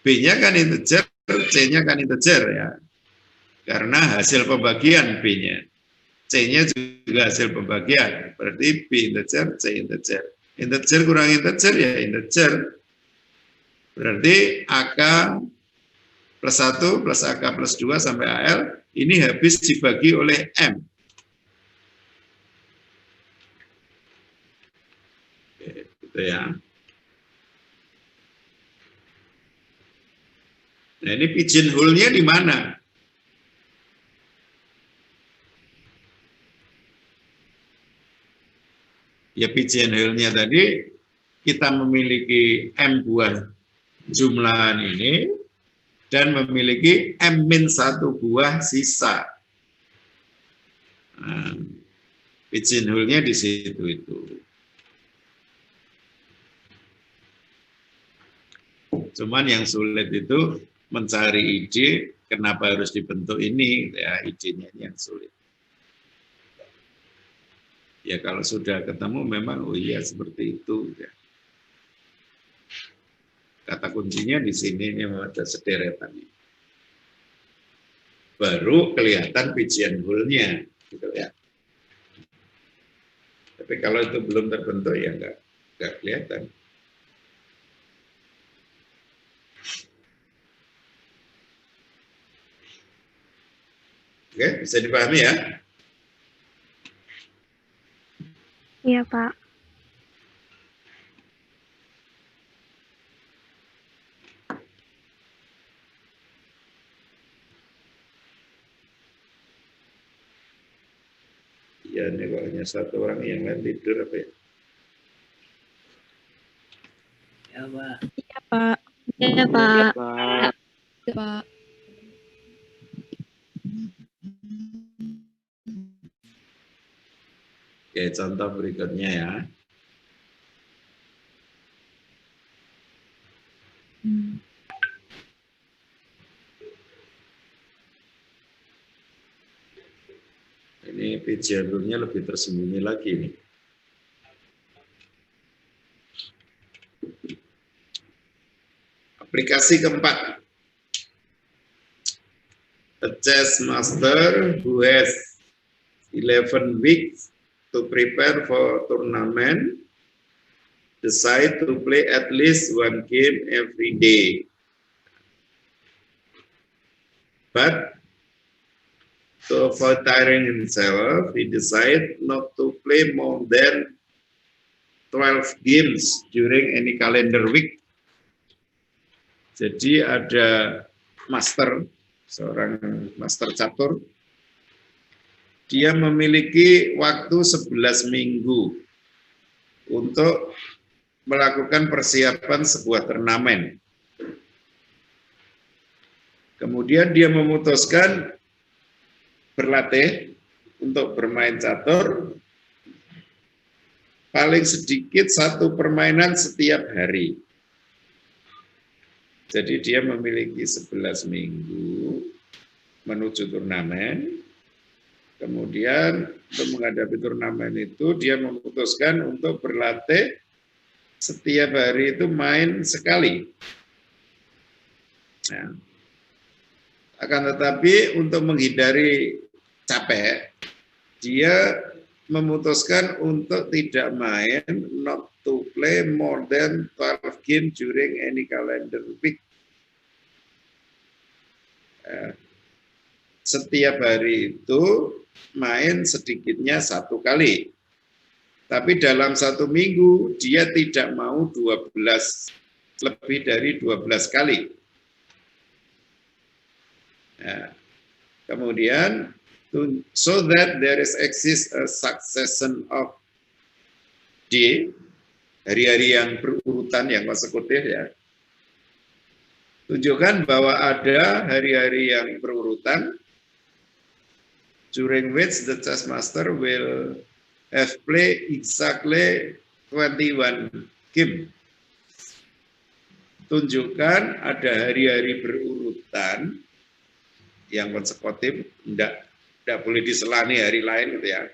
B-nya kan integer, C-nya kan integer ya. Karena hasil pembagian B-nya. C-nya juga hasil pembagian. Berarti B integer, C integer. Integer kurang integer ya integer. Berarti AK plus 1 plus AK plus 2 sampai AL ini habis dibagi oleh M. Oke, gitu ya. Nah, ini pigeonhole-nya di mana? Ya, pigeonhole-nya tadi kita memiliki M buah jumlahan ini dan memiliki M-1 buah sisa. Nah, pigeonhole-nya di situ itu. Cuman yang sulit itu mencari ide kenapa harus dibentuk ini, ya idenya yang sulit. Ya kalau sudah ketemu memang oh iya seperti itu. Ya. Kata kuncinya di sini ini ada sederetan. Baru kelihatan pigeonhole-nya, gitu ya. Tapi kalau itu belum terbentuk ya nggak kelihatan. Oke, bisa dipahami ya? Iya, Pak. Ya, ini kalau hanya satu orang yang lain tidur apa ya? Ya, Pak. Iya, Pak. Iya, Pak. Pak. Iya, Pak. Oke, contoh berikutnya ya. Ini pigeonhole-nya lebih tersembunyi lagi nih. Aplikasi keempat. a chess master who has 11 weeks to prepare for tournament decide to play at least one game every day. But to avoid tiring himself, he decided not to play more than 12 games during any calendar week. Jadi ada master, seorang master catur, dia memiliki waktu 11 minggu untuk melakukan persiapan sebuah turnamen. Kemudian dia memutuskan berlatih untuk bermain catur paling sedikit 1 permainan setiap hari. Jadi dia memiliki 11 minggu menuju turnamen. Kemudian untuk menghadapi turnamen itu dia memutuskan untuk berlatih setiap hari itu main sekali. Nah, akan tetapi untuk menghindari capek, dia memutuskan untuk tidak main, not to play more than 12 games during any calendar week. Setiap hari itu main sedikitnya 1 kali. Tapi dalam 1 minggu dia tidak mau lebih dari 12 kali. Nah, kemudian so that there is exist a succession of day, hari-hari yang berurutan, yang konsekutif ya. Tunjukkan bahwa ada hari-hari yang berurutan during which the chess master will have played exactly 21 game. Tunjukkan ada hari-hari berurutan yang konsekutif, tidak boleh diselani hari lain gitu ya.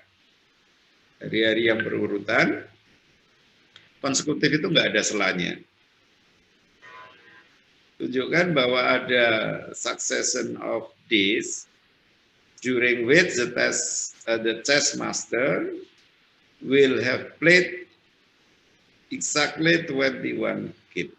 Hari-hari yang berurutan, konsekutif itu enggak ada selanya. Tunjukkan bahwa ada succession of days during which the chess master will have played exactly 21 game.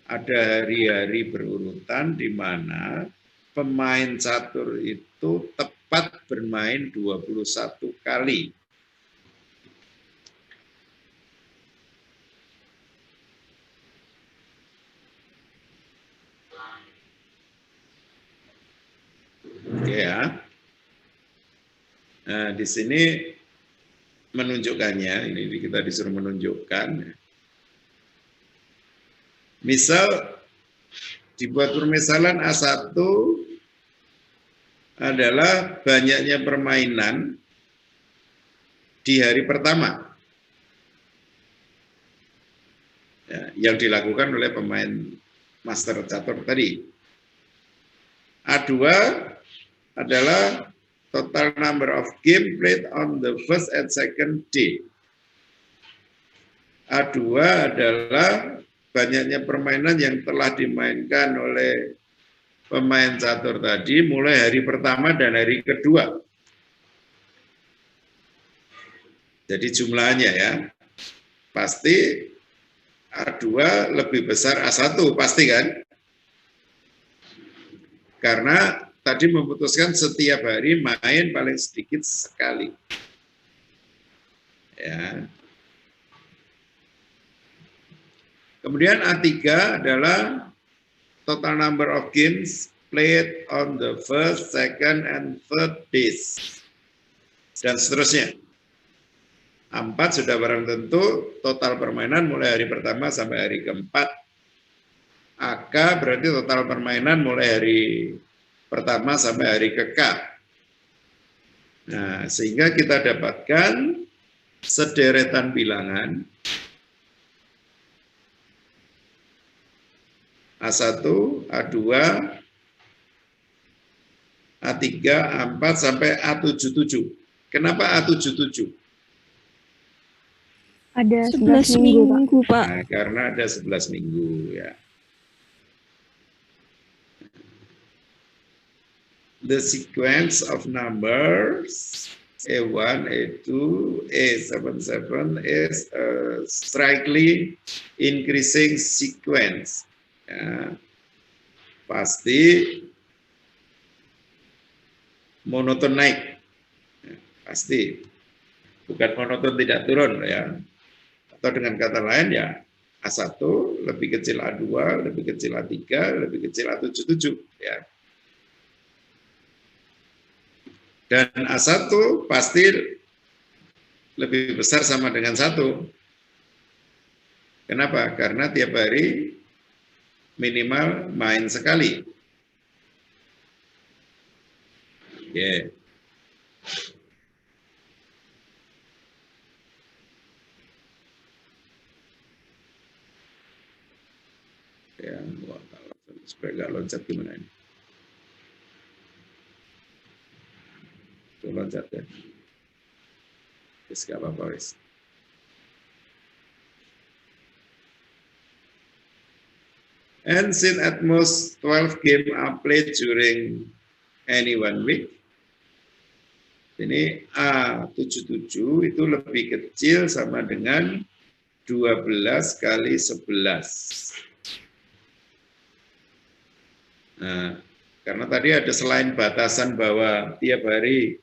Ada hari-hari berurutan di mana pemain catur itu tepat bermain 21 kali. Oke ya. Nah, di sini menunjukkannya, ini kita disuruh menunjukkan. Misal dibuat permisalan A1 adalah banyaknya permainan di hari pertama ya, yang dilakukan oleh pemain master catur tadi. A2 adalah total number of game played on the first and second day. A2 adalah banyaknya permainan yang telah dimainkan oleh pemain catur tadi mulai hari pertama dan hari kedua. Jadi jumlahnya ya, pasti A2 lebih besar A1, pasti kan? Karena tadi memutuskan setiap hari main paling sedikit sekali. Ya. Kemudian A3 adalah total number of games played on the first, second, and third days. Dan seterusnya. A4 sudah barang tentu total permainan mulai hari pertama sampai hari keempat. AK berarti total permainan mulai hari pertama sampai hari ke-K. Nah, sehingga kita dapatkan sederetan bilangan A1, A2, A3, A4 sampai A77. Kenapa A77? Ada 11 minggu, Pak. Nah, karena ada 11 minggu ya. the sequence of numbers A1, A2, A77 is a strikingly increasing sequence. Ya, pasti monoton naik, ya, pasti bukan monoton tidak turun ya. Atau dengan kata lain ya A1 lebih kecil A2, lebih kecil A3, lebih kecil A77 ya. Dan A1 pasti lebih besar sama dengan 1. Kenapa? Karena tiap hari minimal main sekali. Oke. Ya, supaya nggak loncat gimana ini? Tuh loncat ya. Wis gak apa-apa wis. And since at most 12 games are played during any 1 week, ini A77 itu lebih kecil sama dengan 12 kali 11. Nah, karena tadi ada selain batasan bahwa tiap hari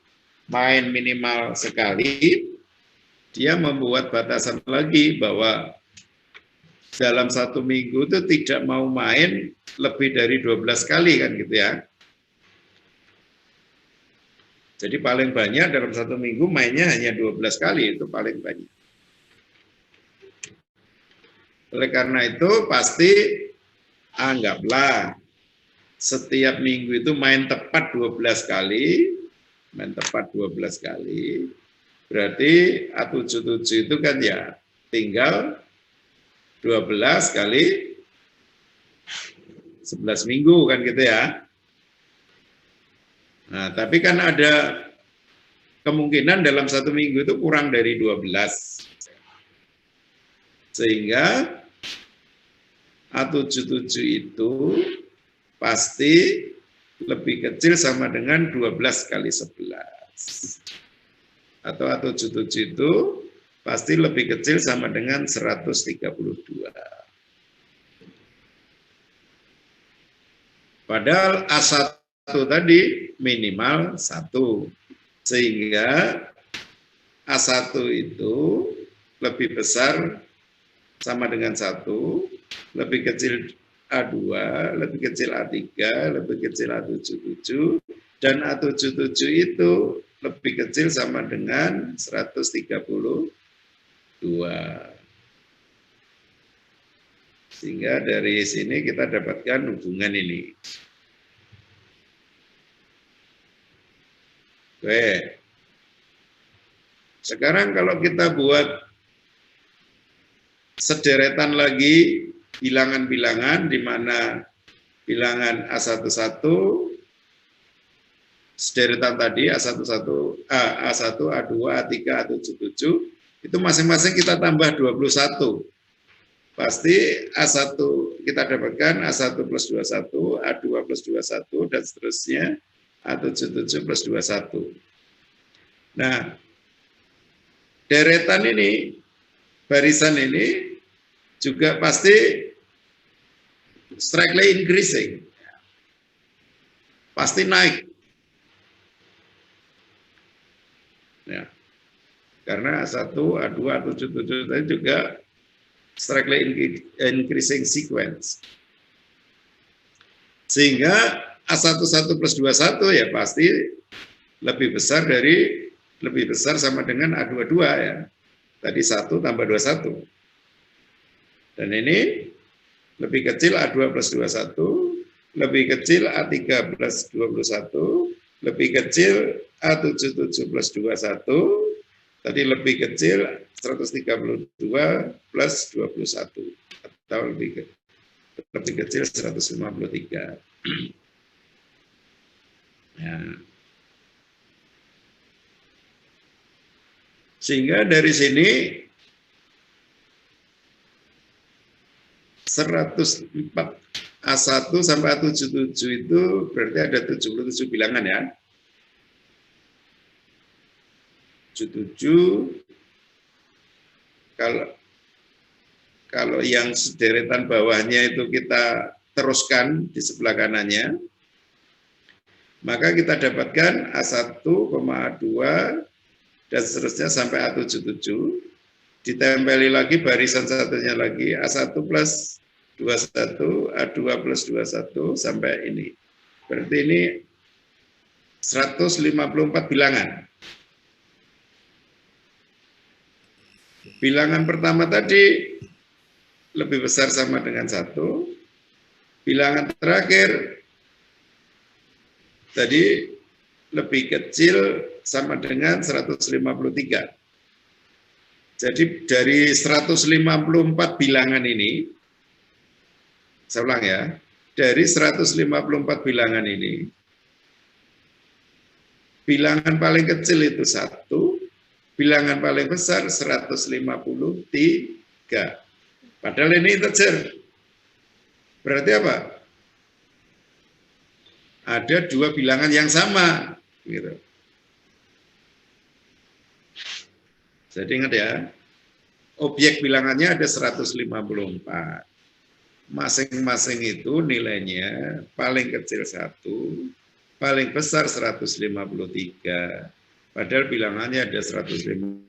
main minimal sekali, dia membuat batasan lagi bahwa dalam 1 minggu itu tidak mau main lebih dari 12 kali kan gitu ya. Jadi paling banyak dalam 1 minggu mainnya hanya 12 kali, itu paling banyak. Oleh karena itu pasti anggaplah setiap minggu itu main tepat 12 kali, berarti A77 itu kan ya tinggal 12 kali 11 minggu kan gitu ya. Nah, tapi kan ada kemungkinan dalam 1 minggu itu kurang dari 12. Sehingga A77 itu pasti lebih kecil sama dengan 12 kali 11. Atau A77 itu pasti lebih kecil sama dengan 132. Padahal A1 tadi minimal 1. Sehingga A1 itu lebih besar sama dengan 1, lebih kecil A2, lebih kecil A3, lebih kecil A77, dan A77 itu lebih kecil sama dengan 132. Sehingga dari sini kita dapatkan hubungan ini. Oke. Sekarang kalau kita buat sederetan lagi bilangan-bilangan di mana bilangan A11 sederetan tadi A11, A1, A2, A3, A77 itu masing-masing kita tambah 21. Pasti A1 kita dapatkan A1 plus 21, A2 plus 21 dan seterusnya A77 plus 21. Nah, deretan ini, barisan ini juga pasti strikingly increasing. Pasti naik. Ya. Karena A1, A2, A77 tadi juga strikingly increasing sequence. Sehingga A11 plus 21 ya pasti lebih besar sama dengan A22 ya. Tadi 1 tambah 21. Dan ini lebih kecil A2 plus 21, lebih kecil A3 plus 21, lebih kecil A77 plus 21, tadi lebih kecil 132 plus 21, atau lebih kecil 153. Ya. Sehingga dari sini 104 A1 sampai A77 itu berarti ada 77 bilangan ya. 77. Kalau yang sederetan bawahnya itu kita teruskan di sebelah kanannya, maka kita dapatkan A1, A2, dan seterusnya sampai A77. Ditempeli lagi barisan satunya lagi, A1 plus 21, A2 plus 21, sampai ini. Berarti ini 154 bilangan. Bilangan pertama tadi lebih besar sama dengan 1. Bilangan terakhir tadi lebih kecil sama dengan 153. Jadi dari 154 bilangan ini, saya ulang ya, dari 154 bilangan ini, bilangan paling kecil itu 1, bilangan paling besar 153. Padahal ini integer. Berarti apa? Ada 2 bilangan yang sama, gitu. Jadi ingat ya, objek bilangannya ada 154. Masing-masing itu nilainya paling kecil 1, paling besar 153. Padahal bilangannya ada 105.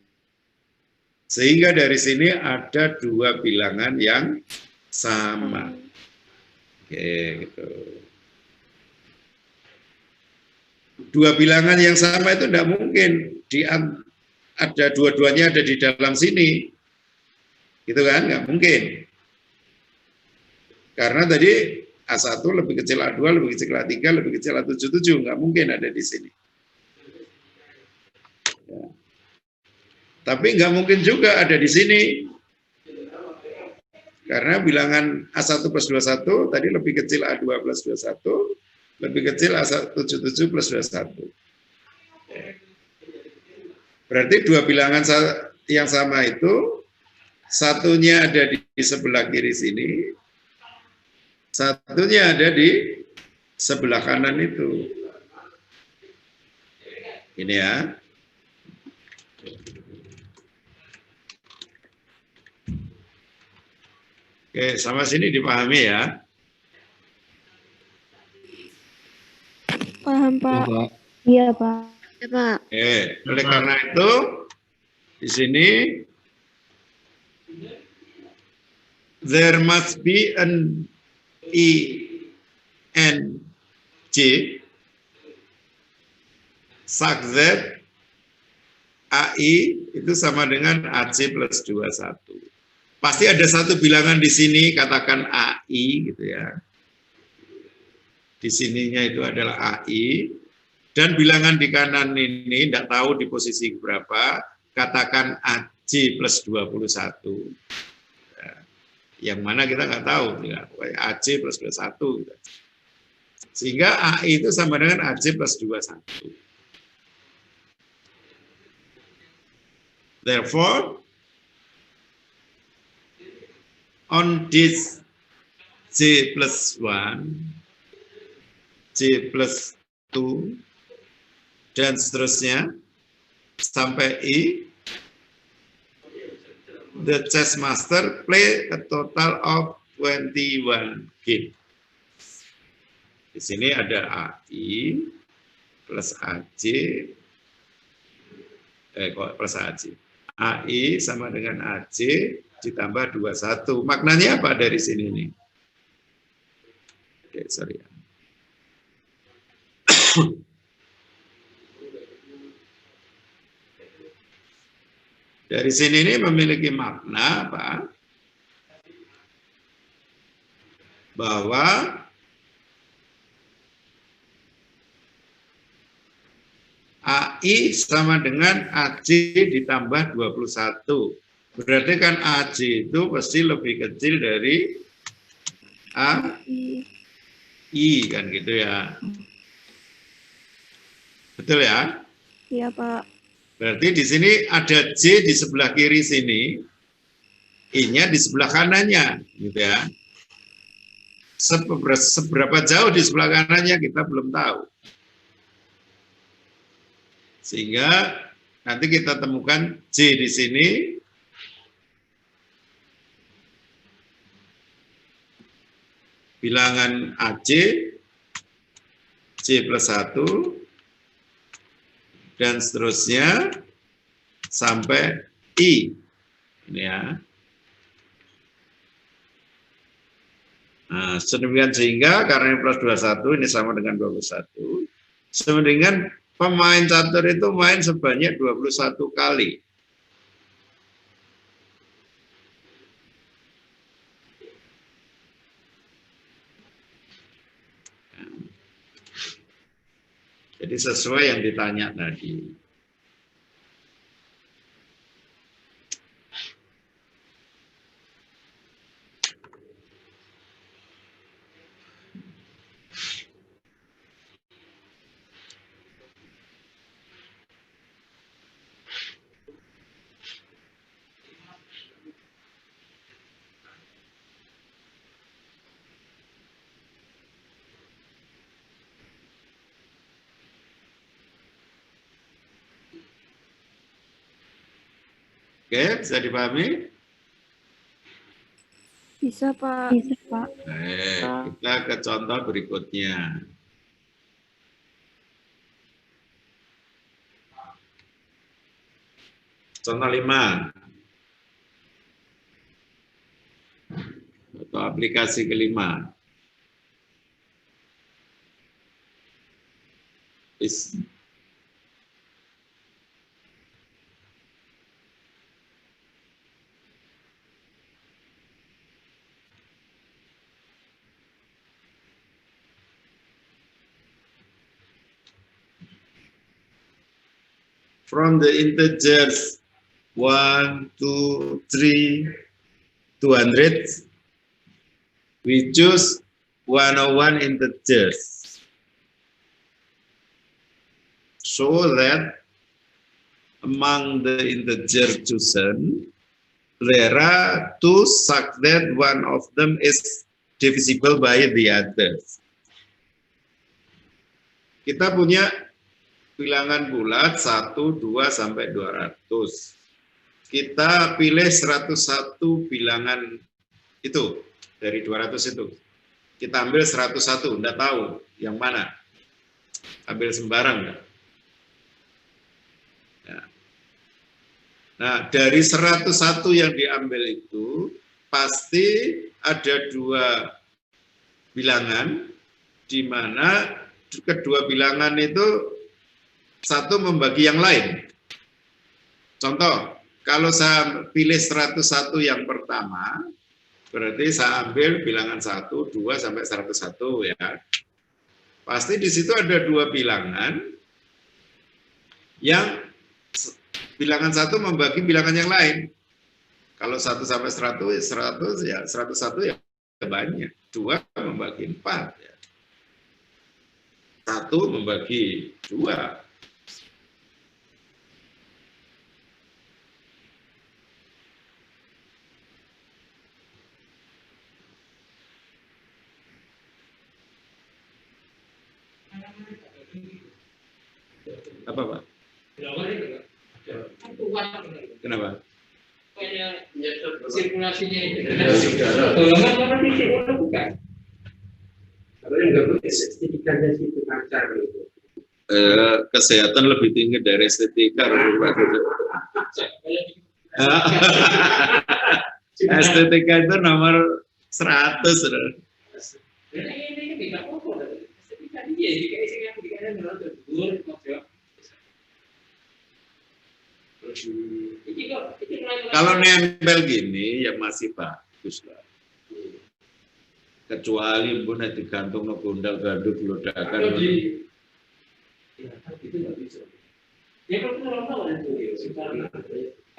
Sehingga dari sini ada 2 bilangan yang sama. Oke, gitu. 2 bilangan yang sama itu tidak mungkin ada dua-duanya ada di dalam sini. Gitu kan? Nggak mungkin. Karena tadi A1 lebih kecil A2, lebih kecil A3, lebih kecil A77. Nggak mungkin ada di sini. Ya. Tapi nggak mungkin juga ada di sini. Karena bilangan A1 plus 21 tadi lebih kecil A2 plus 21, lebih kecil A77 plus 21. Berarti 2 bilangan yang sama itu, satunya ada di sebelah kiri sini, satunya ada di sebelah kanan itu. Ini ya. Oke, sama sini dipahami ya. Paham, Pak. Iya, Pak. Ya, Pak. Oke, oleh karena itu di sini there must be an ENJ such that AI itu sama dengan AC plus 21. Pasti ada satu bilangan di sini, katakan AI gitu ya. Di sininya itu adalah AI, dan bilangan di kanan ini tidak tahu di posisi berapa, katakan AC plus 21. Ya, yang mana kita nggak tahu, ya, AC plus 21. Gitu. Sehingga AI itu sama dengan AC plus 21. Therefore, on this J plus 1, J plus 2, dan seterusnya, sampai I, the chess master play a total of 21 game. Di sini ada AI plus AC, plus AC. AI sama dengan AC ditambah 21. Maknanya apa dari sini nih? Oke, sorry. Dari sini ini memiliki makna apa? Bahwa AI sama dengan AC ditambah 21. Berarti kan AC itu pasti lebih kecil dari AI kan gitu ya. Betul ya? Iya, Pak. Berarti di sini ada J di sebelah kiri sini, I-nya di sebelah kanannya, gitu ya. seberapa jauh di sebelah kanannya kita belum tahu. Sehingga nanti kita temukan J di sini. Bilangan AC, J plus 1, dan seterusnya sampai I. Ini ya. Nah, sedemikian sehingga karena ini plus 21 ini sama dengan 21. Sedemikian pemain catur itu main sebanyak 21 kali. Jadi sesuai yang ditanya tadi. Oke, bisa dipahami? Bisa, Pak. Bisa, Pak. Kita ke contoh berikutnya. Contoh 5. Atau aplikasi kelima. From the integers 1, 2, 3, 200, we choose 101 integers so that among the integer chosen, there are two such that one of them is divisible by the others. Kita punya bilangan bulat 1, 2, sampai 200. Kita pilih 101 bilangan itu, dari 200 itu. Kita ambil 101, enggak tahu yang mana. Ambil sembarang. Enggak? Ya. Nah, dari 101 yang diambil itu, pasti ada 2 bilangan, di mana kedua bilangan itu satu membagi yang lain. Contoh, kalau saya pilih 101 yang pertama, berarti saya ambil bilangan 1, 2, sampai 101 ya. Pasti di situ ada 2 bilangan yang bilangan 1 membagi bilangan yang lain. Kalau 1 sampai 100 ya 101 ya banyak. 2 membagi 4 ya. 1 membagi 2. Apa, Pak? Kenapa? Sirkulasinya itu. Kesehatan lebih tinggi dari estetika. Estetika itu nomor 100. Kalau nempel gini ya masih bagus lah. Kecuali pun digantung no gondal ganduk ledakan. Ya, itu nggak bisa. Ya kalau normal itu karena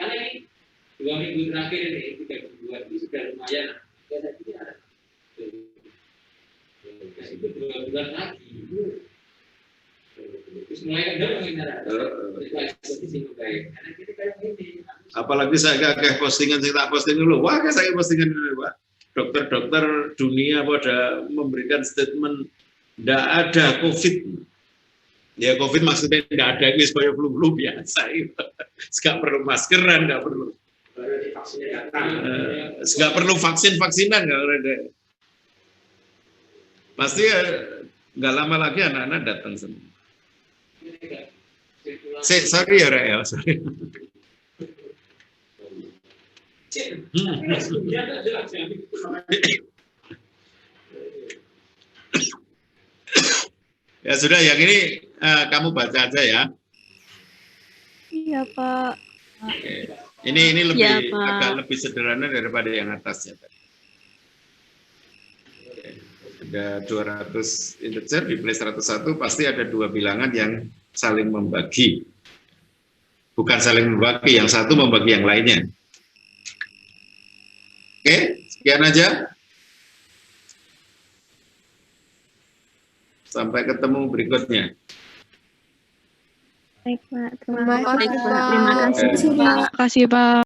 ini 2 minggu terakhir ini 3 mingguan ini sudah lumayan. Ya tadi ada. Itu 2 bulan lagi. Terus mulai ada apalagi saya agak postingan saya tak posting dulu. Wah, saya postingan dulu, Pak. dokter-dokter dunia pada memberikan statement tidak ada COVID. Ya COVID maksudnya tidak ada, ini supaya flu-flu biasa. Nggak perlu maskeran, nggak perlu. Nggak perlu vaksin-vaksinan, nggak ada. Pasti nggak lama lagi anak-anak datang semua. Sorry ya, Rek, ya, sorry. Ya sudah, yang ini kamu baca aja ya. Iya, Pak. Oke. Ini lebih Ya, Pak. agak lebih sederhana daripada yang atasnya tadi. Oke. Ada 200 integer di plus 101, pasti ada dua bilangan yang saling membagi. Bukan saling membagi, yang satu membagi yang lainnya. Oke, sekian aja. Sampai ketemu berikutnya. Baik, Pak. Terima kasih, Terima kasih, Pak. Terima kasih, Pak.